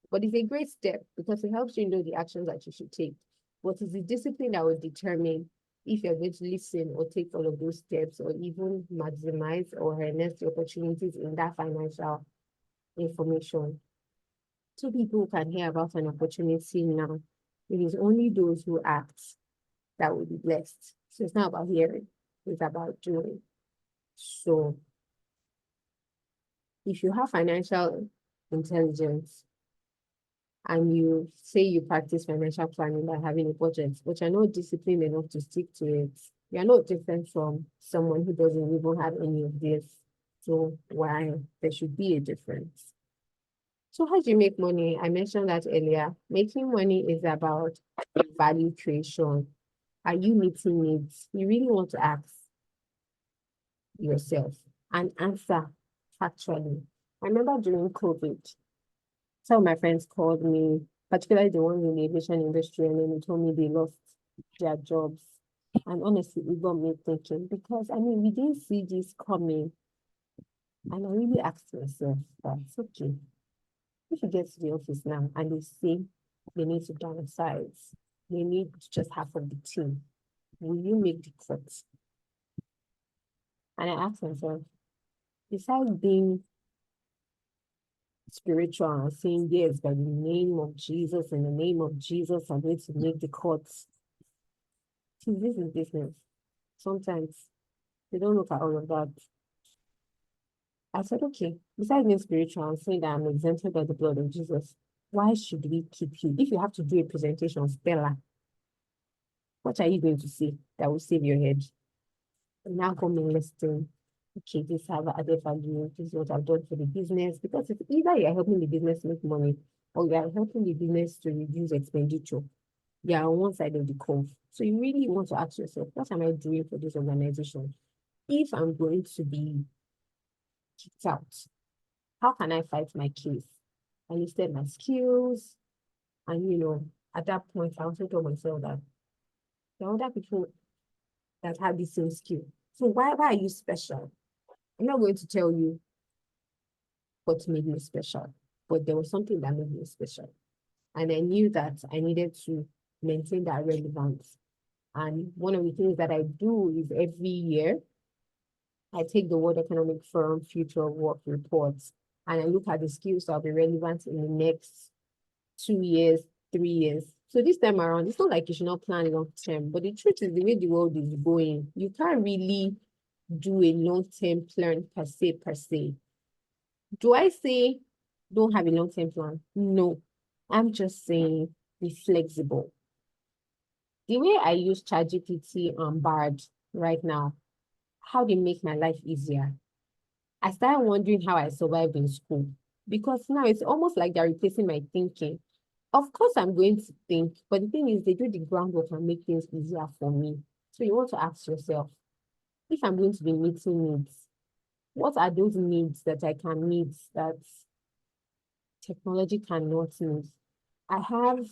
S1: but it's a great step because it helps you know the actions that you should take. But it's the discipline that will determine if you're going to listen or take all of those steps, or even maximize or harness the opportunities in that financial information. Two people can hear about an opportunity now. It is only those who act that will be blessed. So it's not about hearing, it's about doing. So if you have financial intelligence and you say you practice financial planning by having a budget, but you're not disciplined enough to stick to it, you're not different from someone who doesn't even have any of this. So why there should be a difference? So how do you make money? I mentioned that earlier. Making money is about value creation. Are you meeting needs? You really want to ask yourself and answer factually. I remember during COVID, some of my friends called me, particularly the ones in the aviation industry, and then they told me they lost their jobs. And honestly, it got me thinking, because I mean, we didn't see this coming. And I really asked myself, that's okay. If you get to the office now and they say they need to downsize, they need just half of the team, will you make the cut? And I asked myself, besides being spiritual and saying, yes, by the name of Jesus, in the name of Jesus, I'm going to make the cuts. See, this is business. Sometimes they don't look at all of that. I said, okay, besides being spiritual and saying that I'm exempted by the blood of Jesus, why should we keep you? If you have to do a presentation on Stella, what are you going to say that will save your head? Now come and listen. Okay, this have added value. This is what I've done for the business. Because it's either you're helping the business make money or you're helping the business to reduce expenditure. They are on one side of the curve. So you really want to ask yourself, what am I doing for this organization? If I'm going to be kicked out. How can I fight my case? I listed my skills. And, at that point, I also told myself that there are other people that have the same skill. So why are you special? I'm not going to tell you what made me special, but there was something that made me special. And I knew that I needed to maintain that relevance. And one of the things that I do is every year, I take the World Economic Forum Future of Work reports and I look at the skills that will be relevant in the next 2 years, 3 years. So this time around, it's not like you should not plan long term, but the truth is the way the world is going, you can't really do a long-term plan per se. Do I say don't have a long-term plan? No. I'm just saying be flexible. The way I use ChatGPT and Bard right now, how they make my life easier. I started wondering how I survived in school because now it's almost like they're replacing my thinking. Of course, I'm going to think, but the thing is, they do the groundwork and make things easier for me. So you want to ask yourself, if I'm going to be meeting needs, what are those needs that I can meet that technology cannot meet? I have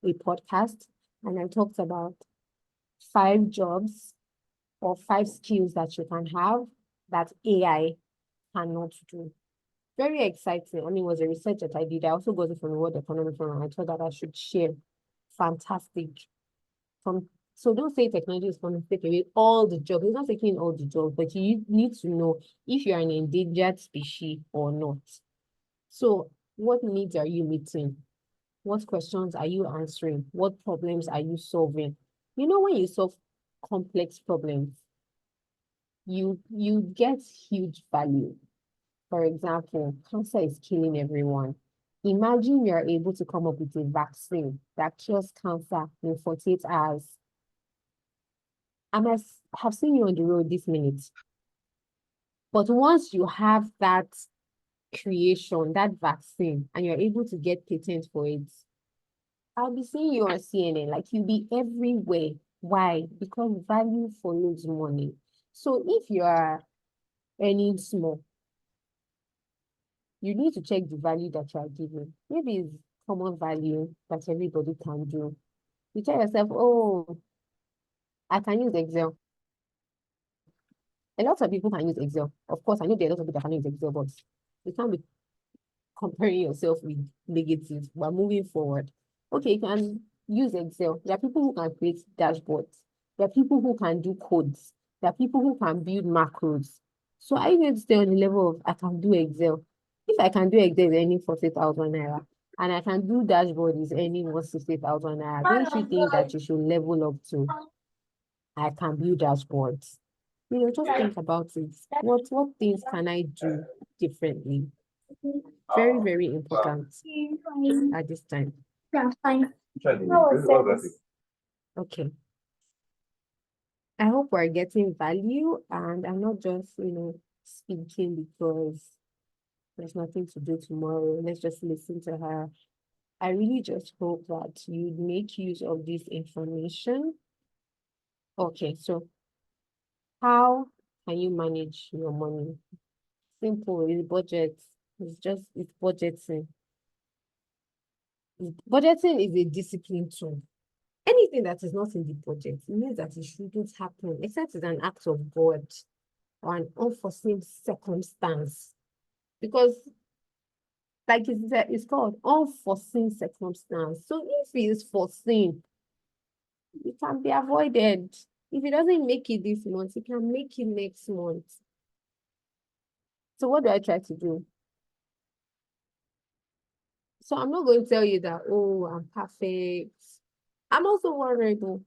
S1: a podcast and I talked about 5 jobs or 5 skills that you can have that AI cannot do. Very exciting. I mean, it was a research that I did. I also got it from the World Economic Forum. I thought that I should share. Fantastic. So don't say technology is going to take away all the jobs. It's not taking all the jobs, but you need to know if you're an endangered species or not. So what needs are you meeting? What questions are you answering? What problems are you solving? When you solve complex problems, you get huge value. For example, cancer is killing everyone. Imagine you're able to come up with a vaccine that cures cancer in 48 hours. I must have seen you on the road this minute. But once you have that creation, that vaccine, and you're able to get patent for it, I'll be seeing you on CNN. Like, you'll be everywhere. Why? Because value follows money. So if you are earning small, you need to check the value that you are giving. Maybe it's common value that everybody can do. You tell yourself, oh, I can use Excel. A lot of people can use Excel. Of course, I know there are a lot of people that can use Excel, but you can't be comparing yourself with negatives. We're moving forward. Okay, you can use Excel. There are people who can create dashboards. There are people who can do codes. There are people who can build macros. So are you going to stay on the level of I can do Excel? If I can do Excel is earning 40,000 naira, and I can do dashboard is earning 160,000 naira, don't you think that you should level up to I can build dashboards? Just think about it. What things can I do differently? Very, very important at this time. Okay. I hope we're getting value and I'm not just, speaking because there's nothing to do tomorrow. Let's just listen to her. I really just hope that you make use of this information. Okay, so how can you manage your money? Simple, it's budget. It's budgeting. Budgeting is a discipline tool. Anything that is not in the budget, it means that it shouldn't happen, except it's an act of God or an unforeseen circumstance. Because, like it's called unforeseen circumstance. So if it is foreseen, it can be avoided. If it doesn't make it this month, it can make it next month. So what do I try to do? So I'm not going to tell you that, oh, I'm perfect. I'm also vulnerable.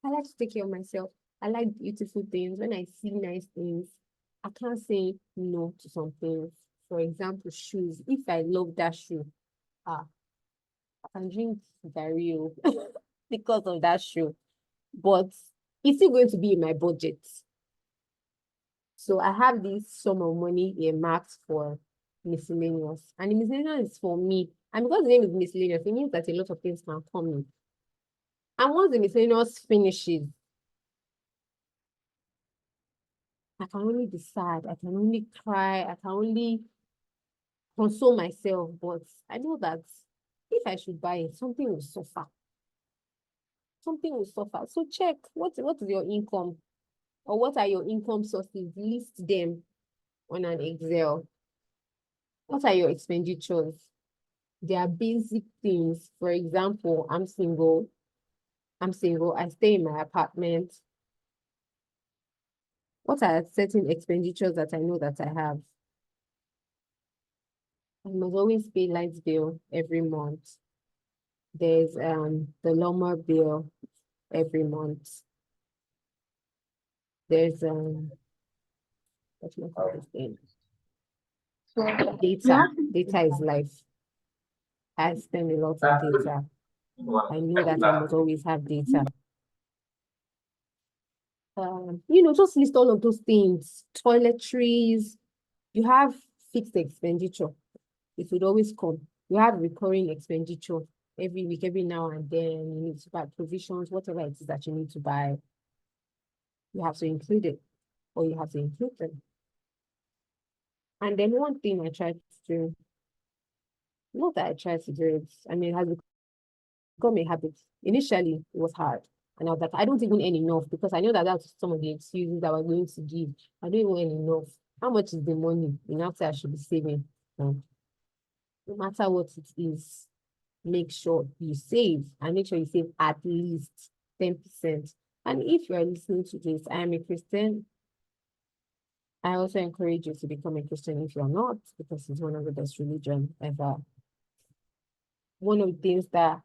S1: I like to take care of myself. I like beautiful things. When I see nice things, I can't say no to some things. For example, shoes. If I love that shoe, I can drink Gary because of that shoe. But it's still going to be in my budget. So I have this sum of money earmarked for miscellaneous. And the miscellaneous is for me. And because the name is miscellaneous, it means that a lot of things can come in. And once the miscellaneous finishes, I can only be sad. I can only cry. I can only console myself. But I know that if I should buy it, something will suffer. Something will suffer. So check what is your income, or what are your income sources? List them on an Excel. What are your expenditures? They are basic things. For example, I'm single. I stay in my apartment. What are certain expenditures that I know that I have? I must always pay light bill every month. There's the lawnmower bill every month. There's what do I call this thing? Data. Data is life. I spend a lot on data. I know that I must always have data. Just list all of those things. Toiletries. You have fixed expenditure. It would always come. You have recurring expenditure every week, every now and then. You need to buy provisions, whatever it is that you need to buy. You have to include it, or you have to include them. And then one thing I tried to do, not that I tried to do it, it has become a habit. Initially, it was hard. And I was like, I don't even earn enough, because I know that that's some of the excuses that we're going to give. I don't even earn enough. How much is the money? After I should be saving. No matter what it is, make sure you save, and make sure you save at least 10%. And if you are listening to this, I am a Christian. I also encourage you to become a Christian if you're not, because it's one of the best religions ever. One of the things that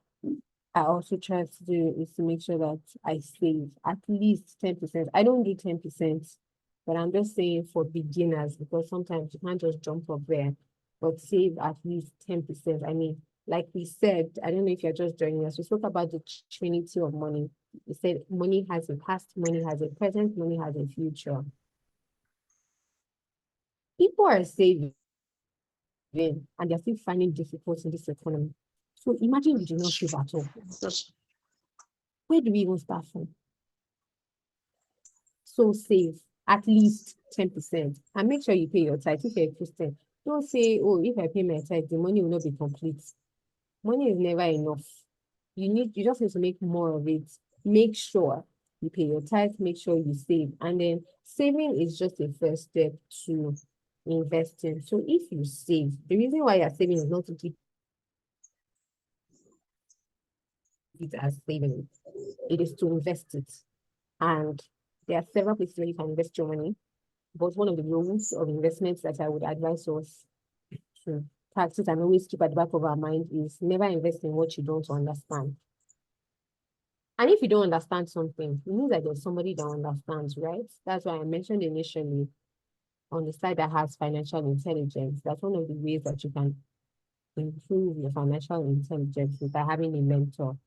S1: I also try to do is to make sure that I save at least 10%. I don't do 10%, but I'm just saying for beginners, because sometimes you can't just jump up there, but save at least 10%. Like we said, I don't know if you're just joining us, we spoke about the trinity of money. We said money has a past, money has a present, money has a future. People are saving, and they're still finding difficult in this economy. So imagine you do not save at all. Where do we even start from? So save at least 10%, and make sure you pay your tithe if you're a Christian. Don't say, oh, if I pay my tithe, the money will not be complete. Money is never enough. You just need to make more of it. Make sure you pay your tithe, make sure you save. And then saving is just a first step to investing. So if you save, the reason why you're saving is not to keep it as saving. It is to invest it. And there are several places where you can invest your money. But one of the rules of investments that I would advise us to practice and always keep at the back of our mind is never invest in what you don't understand. And if you don't understand something, it means that there's somebody that understands, right? That's why I mentioned initially on the side that has financial intelligence. That's one of the ways that you can improve your financial intelligence, is by having a mentor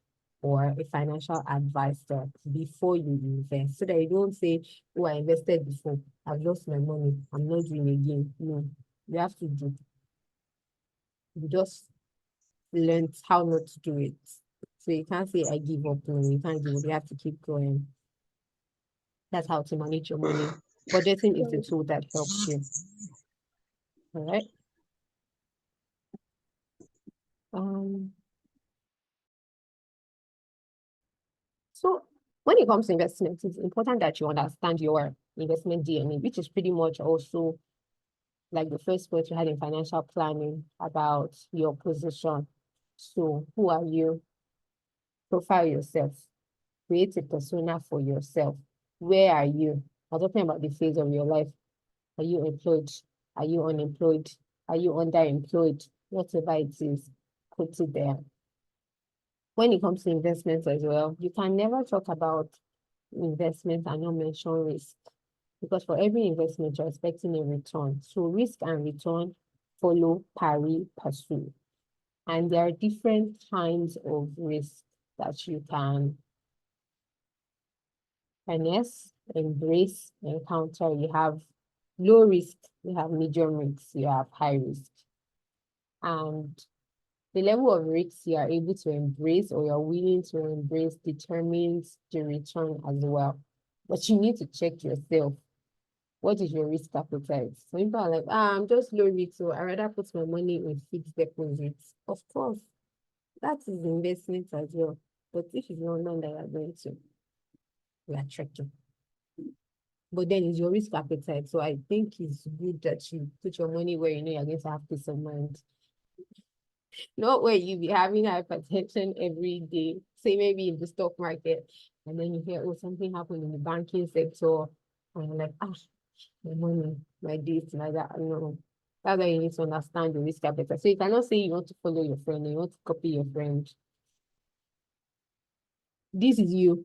S1: or a financial advisor before you invest, so that you don't say, oh, I invested before, I've lost my money, I'm not doing again. No, you have to do. You just learned how not to do it. So you can't say, I give up. No, you can't give up. You have to keep going. That's how to manage your money. Budgeting is the tool that helps you. All right. So when it comes to investments, it's important that you understand your investment DNA, which is pretty much also like the first point you had in financial planning about your position. So who are you? Profile yourself. Create a persona for yourself. Where are you? I'm talking about the phase of your life. Are you employed? Are you unemployed? Are you underemployed? Whatever it is, put it there. When it comes to investments as well, you can never talk about investment and not mention risk, because for every investment, you're expecting a return. So risk and return follow pari passu. And there are different kinds of risk that you can harness, embrace, encounter. You have low risk, you have medium risk, you have high risk. And the level of risk you are able to embrace, or you're willing to embrace, determines the return as well. But you need to check yourself. What is your risk appetite? Some people are like, I'm just low risk, so I rather put my money in fixed deposits. Of course, that is investment as well. But if it's not done that you're going to, we are trekking. But then it's your risk appetite. So I think it's good that you put your money where you know you're going to have peace of mind. Not where you be having hypertension every day. Say maybe in the stock market, and then you hear, oh, something happened in the banking sector, and you're like, my money, my this, my that. No. That's why you need to understand the risk appetite. So you cannot say you want to follow your friend and you want to copy your friend. This is you.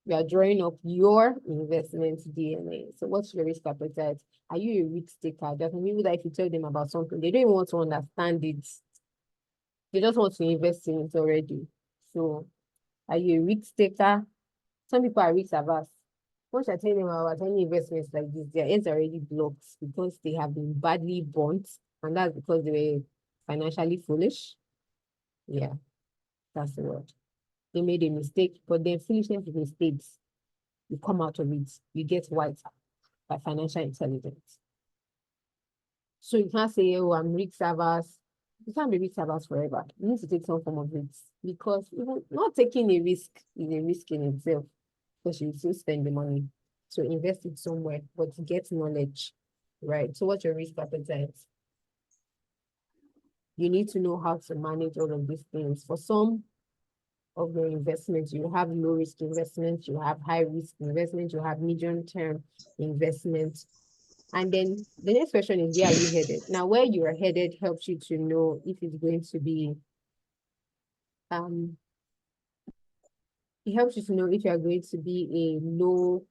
S1: You are drawing up your investment DNA. So what's your risk appetite? Are you a risk taker? There's some people that if you tell them about something, they don't even want to understand it. They just want to invest in it already. So are you a risk taker? Some people are risk averse. Once I tell them about any investments like this, their heads are already blocked because they have been badly burnt, and that's because they were financially foolish. Yeah, that's the word. They made a mistake, but then foolishness is mistakes. You come out of it, you get white by financial intelligence. So you can't say, oh, I'm risk averse. You can't be risk averse forever. You need to take some form of risk because even not taking a risk is a risk in itself because you still spend the money. So invest it somewhere, but get knowledge, right? So what's your risk appetite? You need to know how to manage all of these things. For some of your investments, you have low risk investments, you have high risk investments, you have medium term investments. And then the next question is, where are you headed? Now, where you are headed helps you to know if it's going to be, it helps you to know if you are going to be a low,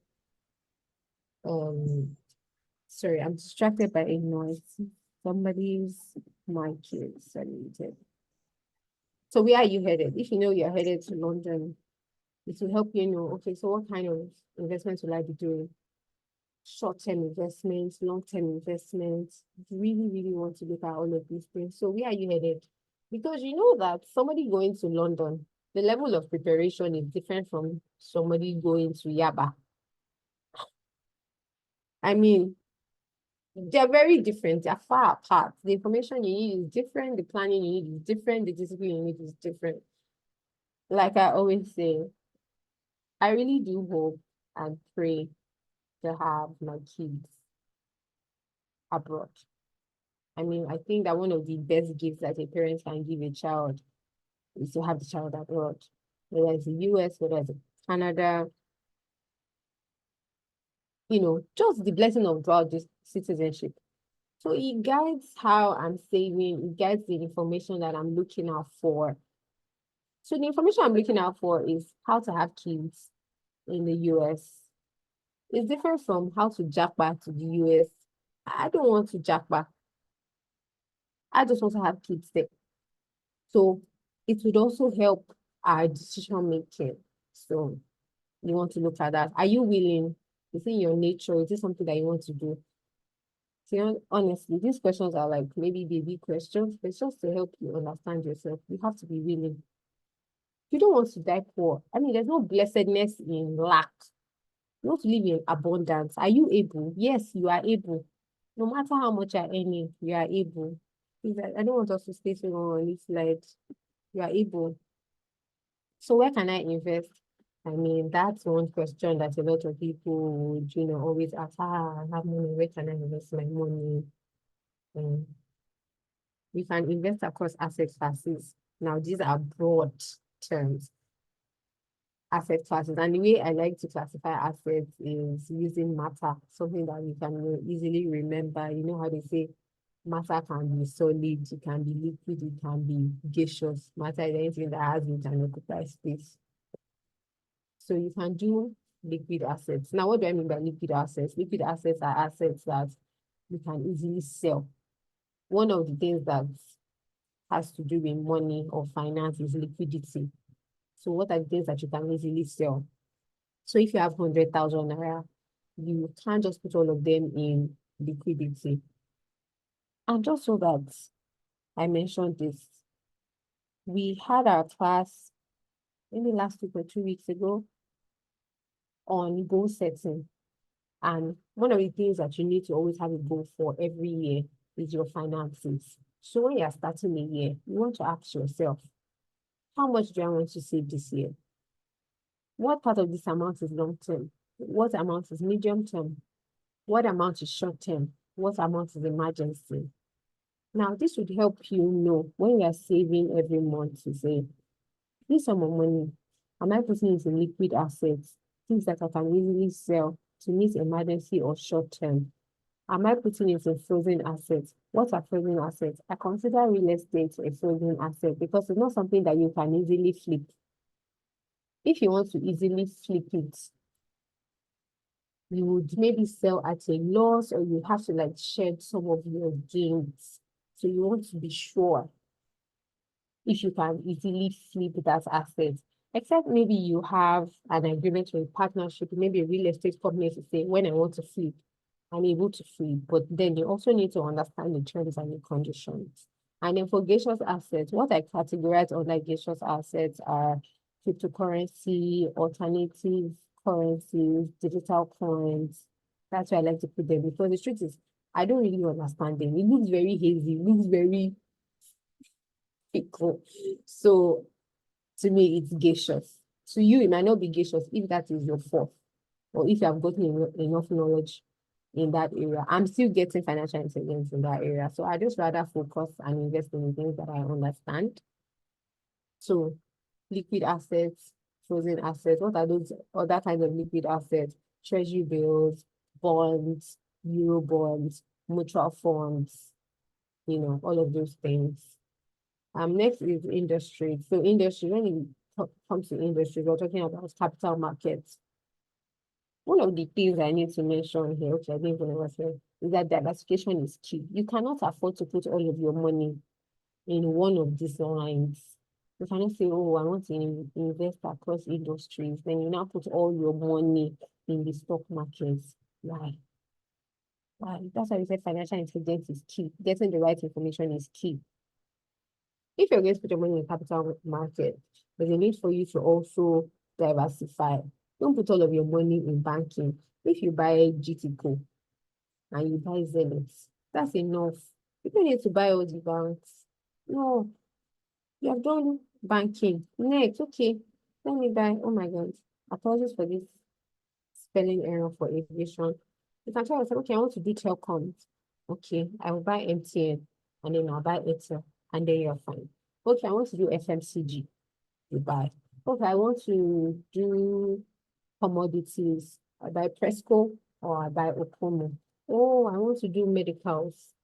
S1: sorry, I'm distracted by a noise. Somebody's mic is unmuted. So where are you headed? If you know you're headed to London, it will help you know, okay, so what kind of investments will I be doing? Short-term investments, long-term investments. You really want to look at all of these things. So where are you headed? Because you know that somebody going to London, the level of preparation is different from somebody going to Yaba. I mean, they're very different. They're far apart. The information you need is different. The planning you need is different. The discipline you need is different. Like I always say, I really do hope and pray to have my kids abroad. I mean, I think that one of the best gifts that a parent can give a child is to have the child abroad, whether it's the US, whether it's Canada, you know, just the blessing of dual citizenship. So it guides how I'm saving, it guides the information that I'm looking out for. So the information I'm looking out for is how to have kids in the US. It's different from how to jack back to the US. I don't want to jack back. I just want to have kids there. So it would also help our decision making. So you want to look at that. Are you willing? Is it your nature? Is it something that you want to do? So honestly, these questions are like maybe baby questions, but it's just to help you understand yourself. You have to be willing. You don't want to die poor. I mean, there's no blessedness in lack. You want to live in abundance. Are you able? Yes, you are able. No matter how much you're earning, you are able. I don't want us to stay so long on this slide. You are able. So where can I invest? I mean, that's one question that a lot of people would, you know, always ask, I have money, where can I invest my money? We can invest across asset classes. Now, these are broad terms, asset classes. And the way I like to classify assets is using matter, something that we can easily remember. You know how they say matter can be solid, it can be liquid, it can be gaseous. Matter is anything that has it and occupies space. So you can do liquid assets. Now, what do I mean by liquid assets? Liquid assets are assets that you can easily sell. One of the things that has to do with money or finance is liquidity. So what are the things that you can easily sell? So if you have 100,000 naira, you can't just put all of them in liquidity. And just so that I mentioned this, we had our class maybe last week or 2 weeks ago on goal setting. And one of the things that you need to always have a goal for every year is your finances. So when you're starting a year, you want to ask yourself, how much do I want to save this year? What part of this amount is long term? What amount is medium term? What amount is short term? What amount is emergency? Now, this would help you know when you're saving every month to say, this sum of money, am I putting it in liquid assets, things that I can easily sell to meet emergency or short term? Am I putting it in frozen assets? What are frozen assets? I consider real estate a frozen asset because it's not something that you can easily flip. If you want to easily flip it, you would maybe sell at a loss, or you have to like shed some of your gains. So you want to be sure if you can easily flip that asset. Except maybe you have an agreement or a partnership, maybe a real estate company to say, when I want to flip, I'm able to flip. But then you also need to understand the terms and the conditions. And then for gaseous assets, what I categorize under gaseous assets are cryptocurrency, alternative currencies, digital coins. That's why I like to put them, because the truth is, I don't really understand them. It looks very hazy, it looks very fickle. So to me, it's gaseous. To you, it might not be gaseous if that is your fault, or if you have gotten enough knowledge in that area. I'm still getting financial intelligence in that area. So I just rather focus and invest in things that I understand. So liquid assets, frozen assets, what are those other kinds of liquid assets? Treasury bills, bonds, euro bonds, mutual funds, all of those things. Next is industry. So industry, when it comes to industry, we're talking about capital markets. One of the things I need to mention here, which I didn't even say, is that diversification is key. You cannot afford to put all of your money in one of these lines. You cannot say, oh, I want to invest across industries. Then you now put all your money in the stock markets. Why? Why? That's why we said financial intelligence is key. Getting the right information is key. If you're going to put your money in the capital market, there's a need for you to also diversify. Don't put all of your money in banking. If you buy GTCO and you buy Zenith, that's enough. You don't need to buy all the banks. No, you have done banking. Next, okay, let me buy. Oh my God, apologies for this spelling error for aviation. You can tell yourself, okay, I want to do telecoms. Okay, I will buy MTN, and then I'll buy Airtel, and then you're fine. Okay, I want to do FMCG. You buy. Okay, I want to do commodities. I buy Presco or I buy Opomo. Oh, I want to do medicals.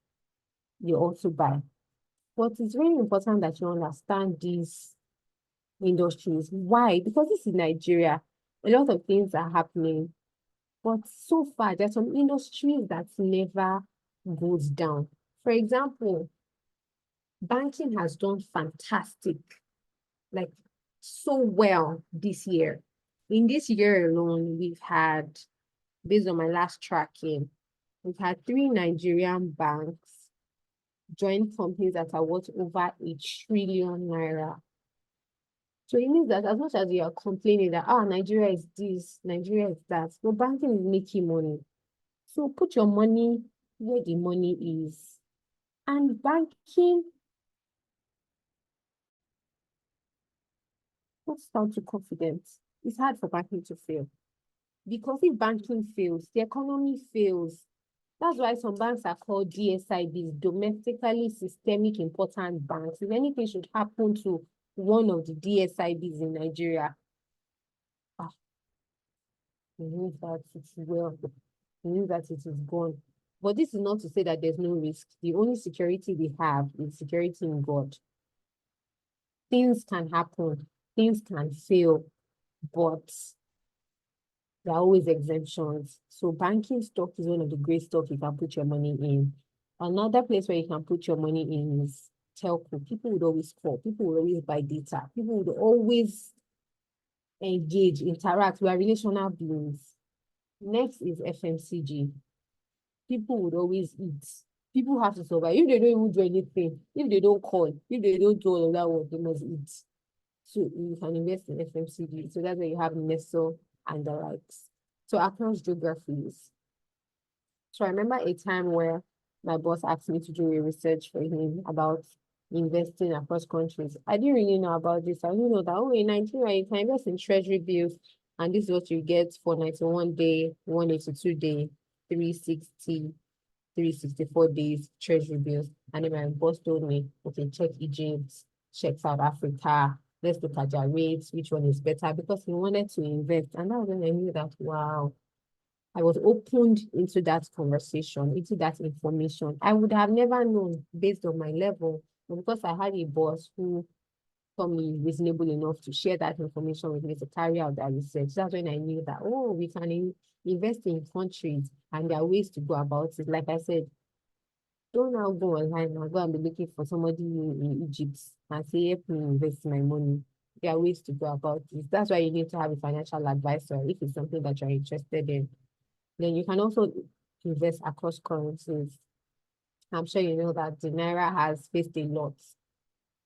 S1: You also buy. But it's very important that you understand these industries. Why? Because this is Nigeria. A lot of things are happening. But so far, there's some industries that never goes down. For example, banking has done fantastic, like so well this year. In this year alone, we've had, based on my last tracking, we've had 3 Nigerian banks join companies that are worth over 1 trillion naira. So it means that as much as you are complaining that, Nigeria is this, Nigeria is that, but banking is making money. So put your money where the money is. And banking, don't sound too confident. It's hard for banking to fail. Because if banking fails, the economy fails. That's why some banks are called DSIBs, domestically systemic important banks. If anything should happen to one of the DSIBs in Nigeria, it means that it's well, it means that it is gone. But this is not to say that there's no risk. The only security we have is security in God. Things can happen, things can fail, but there are always exemptions. So banking stock is one of the great stocks you can put your money in. Another place where you can put your money in is telco. People would always call. People would always buy data. People would always engage, interact. We are relational beings. Next is FMCG. People would always eat. People have to survive. If they don't even do anything, if they don't call, if they don't do all of that work, they must eat. So you can invest in FMCG. So that's where you have Nestle and the likes. So across geographies, So I remember a time where my boss asked me to do a research for him about investing across countries. I didn't really know about this. I didn't know that, oh, in Nigeria, you can invest in treasury bills, and this is what you get for 91 day, 182 day, 360, 364 days treasury bills. And then my boss told me, okay, check Egypt, check South Africa, let's look at their rates, which one is better, because he wanted to invest. And that was when I knew that, wow, I was opened into that conversation, into that information. I would have never known based on my level, but because I had a boss who thought me reasonable enough to share that information with me to carry out that research. That's when I knew that, oh, we can invest in countries and there are ways to go about it. Like I said, don't now go online and go and be looking for somebody in Egypt and say, help me invest my money. There are ways to go about this. That's why you need to have a financial advisor if it's something that you're interested in. Then you can also invest across currencies. I'm sure you know that the Naira has faced a lot.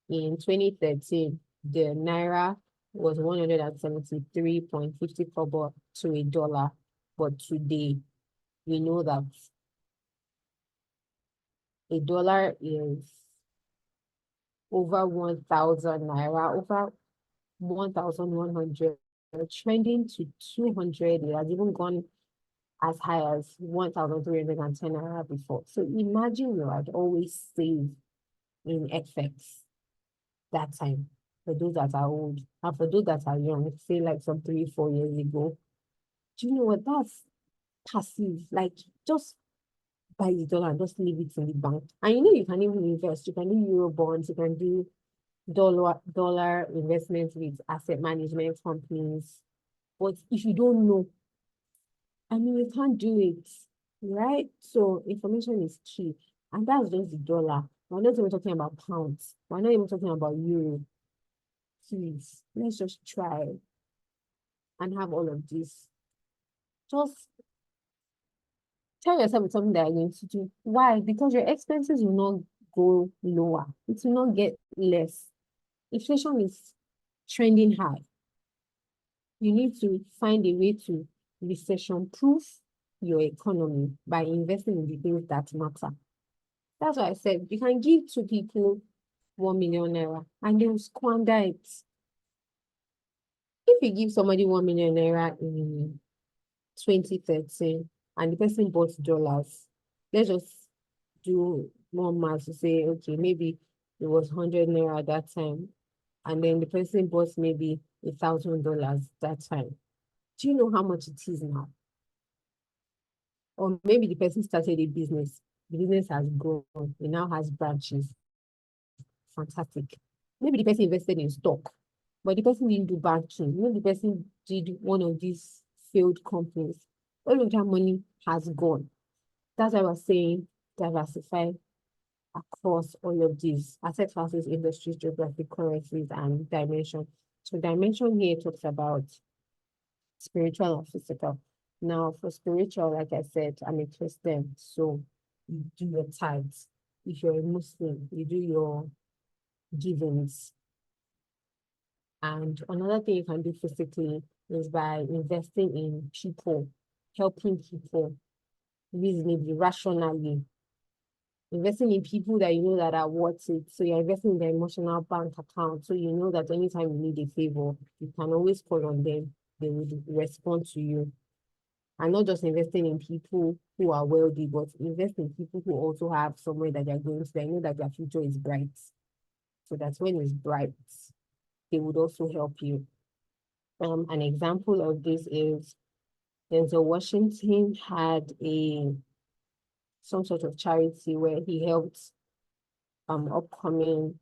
S1: In 2013, the Naira was 173.50 kobo to a dollar. But today, we know that a dollar is over 1,000 Naira, over 1,100, trending to 200. It has even gone as high as 1,310 Naira before. So imagine you had always saved in FX that time, for those that are old, and for those that are young, say like some 3, 4 years ago. Do you know what? That's passive. Like, just buy the dollar and just leave it in the bank. And you know, you can even invest. You can do Euro bonds, you can do dollar investments with asset management companies. But if you don't know, I mean, you can't do it, right? So information is key. And that's just the dollar. We're not even talking about pounds. We're not even talking about euro. Please, let's just try and have all of this. Just tell yourself it's something that you're going to do. Why? Because your expenses will not go lower. It will not get less. Inflation is trending high. You need to find a way to recession-proof your economy by investing in the things that matter. That's why I said you can give two people 1 million naira and they will squander it. If you give somebody 1 million naira in 2013 and the person bought dollars, let's just do more math to say, okay, maybe it was 100 naira at that time, and then the person bought maybe $1,000 that time. Do you know how much it is now? Or maybe the person started a business. The business has grown. It now has branches. Fantastic. Maybe the person invested in stock, but the person didn't do banking. Maybe the person did one of these failed companies. All of that money has gone. That's why I was saying diversify across all of these asset classes, industries, geographic currencies, and dimension. So dimension here talks about spiritual and physical. Now, for spiritual, like I said, I'm a Christian, so you do your tithes. If you're a Muslim, you do your givings. And another thing you can do physically is by investing in people, helping people reasonably, rationally, investing in people that you know that are worth it. So you're investing in their emotional bank account. So you know that anytime you need a favor, you can always call on them. They will respond to you. And not just investing in people who are wealthy, but invest in people who also have somewhere that they're going to. They know that their future is bright. So that's when it's bright, they would also help you. An example of this is Denzel Washington had some sort of charity where he helped upcoming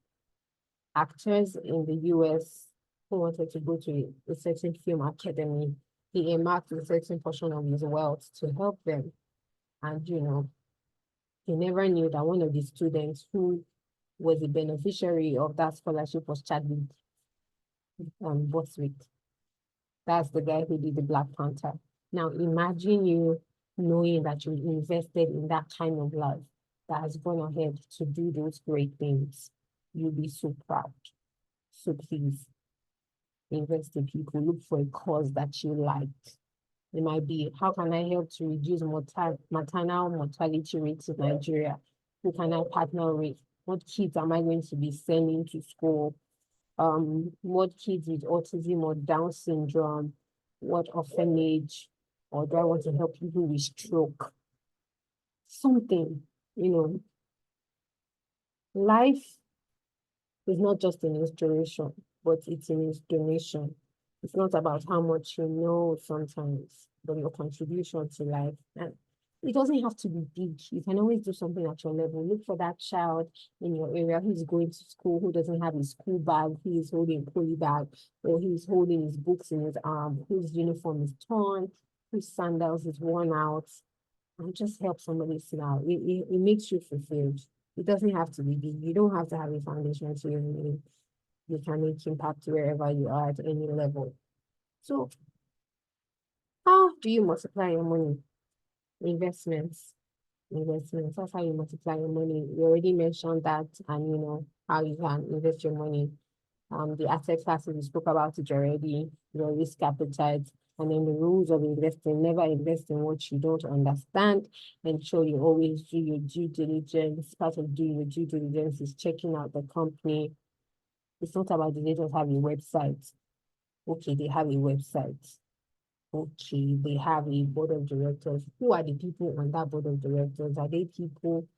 S1: actors in the US who wanted to go to a certain film academy. He earmarked a certain portion of his wealth to help them. And, you know, he never knew that one of the students who was the beneficiary of that scholarship was Chadwick Boswick. That's the guy who did the Black Panther. Now, imagine you knowing that you invested in that kind of life that has gone ahead to do those great things. You'll be so proud. So please, invest in people. Look for a cause that you like. It might be, how can I help to reduce maternal mortality rates in Nigeria? Who can I partner with? What kids am I going to be sending to school? What kids with autism or Down syndrome? What orphanage? Or do I want to help people with stroke? Something, you know, life is not just an inspiration, but it's an inspiration. It's not about how much you know sometimes, but your contribution to life. And it doesn't have to be big. You can always do something at your level. Look for that child in your area who's going to school, who doesn't have his school bag, who is holding a poly bag, or he's holding his books in his arm, whose uniform is torn, whose sandals is worn out, and just help somebody sit out. It makes you fulfilled. It doesn't have to be big. You don't have to have a foundation to your name. You can make impact wherever you are at any level. So how do you multiply your money? Investments. Investments. That's how you multiply your money. We already mentioned that, and you know how you can invest your money. The asset classes, we spoke about it already, your risk appetite, and then the rules of investing. Never invest in what you don't understand. Ensure you always do your due diligence. Part of doing your due diligence is checking out the company. It's not about they just have a website. Okay, they have a website. Okay, they have a board of directors. Who are the people on that board of directors? Are they people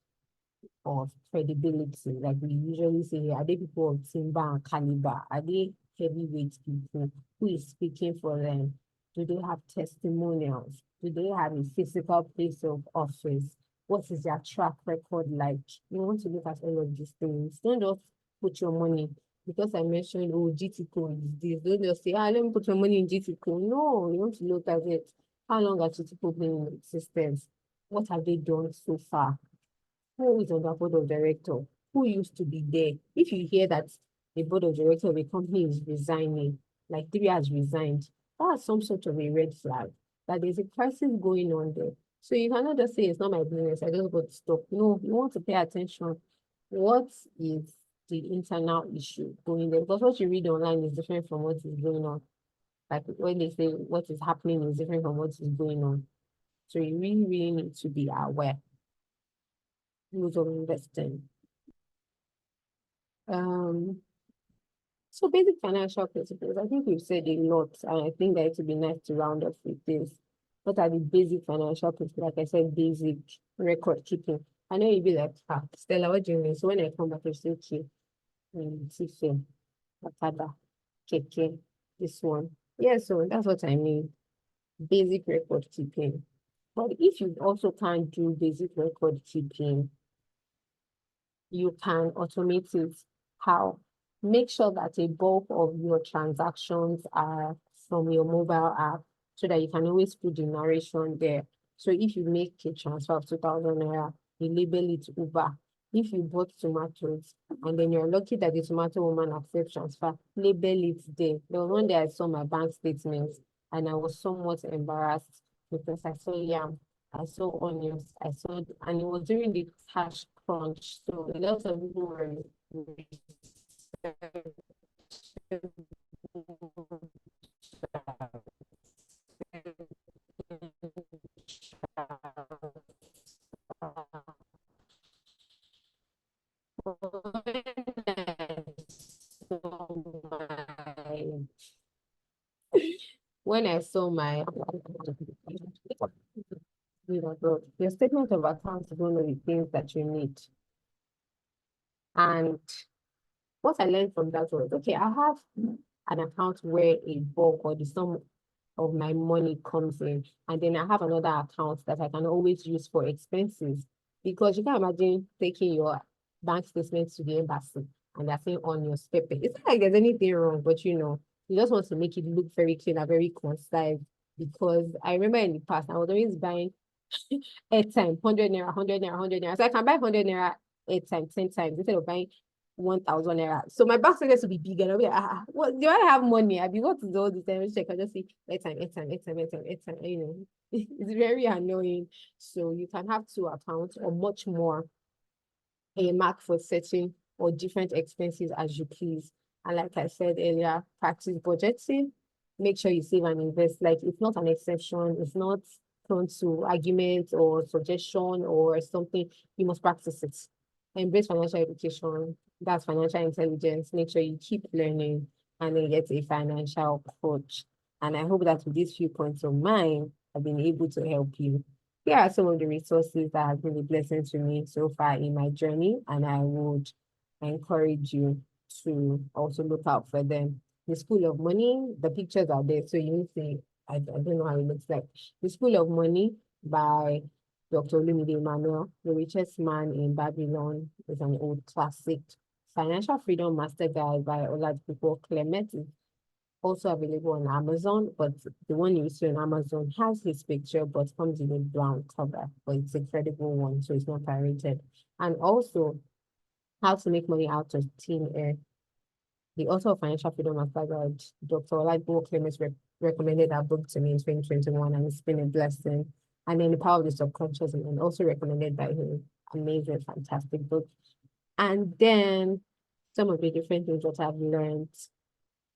S1: of credibility? Like we usually say, are they people of timber and caliber? Are they heavyweight people? Who is speaking for them? Do they have testimonials? Do they have a physical place of office? What is their track record like? You want to look at all of these things. Don't just put your money, because I mentioned, oh, GTCO is this. Don't just say, let me put my money in GTCO. No, you want to look at it. How long has GTCO been in existence? What have they done so far? Who is on the board of director? Who used to be there? If you hear that the board of director of a company is resigning, like 3 has resigned, that's some sort of a red flag that there's a crisis going on there. So you cannot just say it's not my business, I just got to stop. No, you want to pay attention. What is the internal issue going there? Because what you read online is different from what is going on. Like when they say what is happening is different from what is going on. So you really, really need to be aware. Rules of investing. So basic financial principles, I think we've said a lot, and I think that it would be nice to round up with this. What are the basic financial principles? Like I said, basic record keeping. I know you'd be like, Stella, what do you mean? So when I come back, I say, okay, Tife, Atada, Keke, this one. Yeah, so that's what I mean. Basic record keeping. But if you also can't do basic record keeping, you can automate it. How? Make sure that a bulk of your transactions are from your mobile app so that you can always put the narration there. So if you make a transfer of 2,000 naira, you label it Uber. If you bought tomatoes and then you're lucky that the tomato woman accepts transfer, label it there. There was one day I saw my bank statements and I was somewhat embarrassed because I saw yam, I saw onions, and it was during the cash crunch. So a lot of people were when I saw my your statement of account is one of the things that you need. And what I learned from that was, okay, I have an account where a bulk or the sum of my money comes in, and then I have another account that I can always use for expenses. Because you can imagine taking your bank statements to the embassy and they're saying on your paper. It's not like there's anything wrong, but you know, you just want to make it look very clean and very concise. Because I remember in the past, I was always buying airtime, 100 naira, 100 naira, 100 naira. So I can buy 100 naira airtime 10 times instead of buying 1,000 naira. So my bank statement will be big and I'll be like, what do I have money? I'll be what is all this time? Check, I just see airtime, airtime, airtime, airtime, airtime, you know. It's very annoying. So you can have 2 accounts or much more, a mark for setting or different expenses as you please. And like I said earlier, practice budgeting. make sure you save and invest. Like, it's not an exception. It's not prone to argument or suggestion or something. You must practice it. Embrace financial education. That's financial intelligence. Make sure you keep learning and then get a financial coach. And I hope that with these few points of mine, I've been able to help you. Here are some of the resources that have been a blessing to me so far in my journey, and I would encourage you to also look out for them. The School of Money, the pictures are there, so you need to, I don't know how it looks like. The School of Money by Dr. Olumide Emmanuel, The Richest Man in Babylon is an old classic. Financial Freedom Master Guide by Oladipo Clement is also available on Amazon, but the one you see on Amazon has his picture, but comes in a brown cover, but it's a credible one, so it's not pirated. And also, How to Make Money Out of Thin Air. The author of Financial Freedom Master Guide, Dr. Oladipo Clement, recommended that book to me in 2021, and it's been a blessing. And then The Power of the Subconscious, and also recommended by him. Amazing, fantastic book. And then some of the different things that I've learned,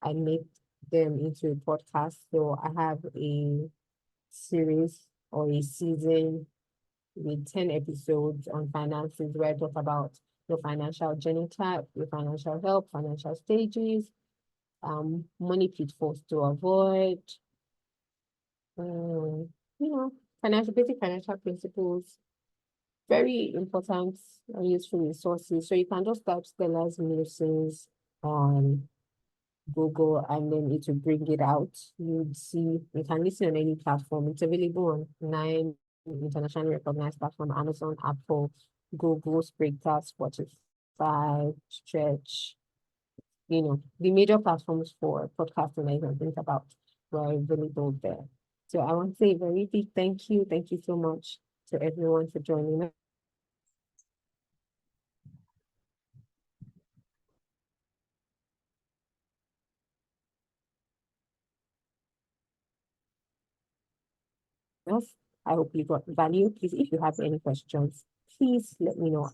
S1: I made them into a podcast. So I have a series or a season with 10 episodes on finances where I talk about your financial journey type, your financial health, financial stages, money pitfalls to avoid, um, basic financial principles, very important and useful resources. So you can just type Stella's Musings on Google, and then it will bring it out. You'd see, you can listen on any platform. It's available on 9 internationally recognized platforms: Amazon, Apple, Google, Spreaker, Spotify, Stretch, the major platforms for podcasting that you can think about were available there. So I want to say a very big thank you. Thank you so much to everyone for joining us. I hope you got value. Please, if you have any questions, please let me know.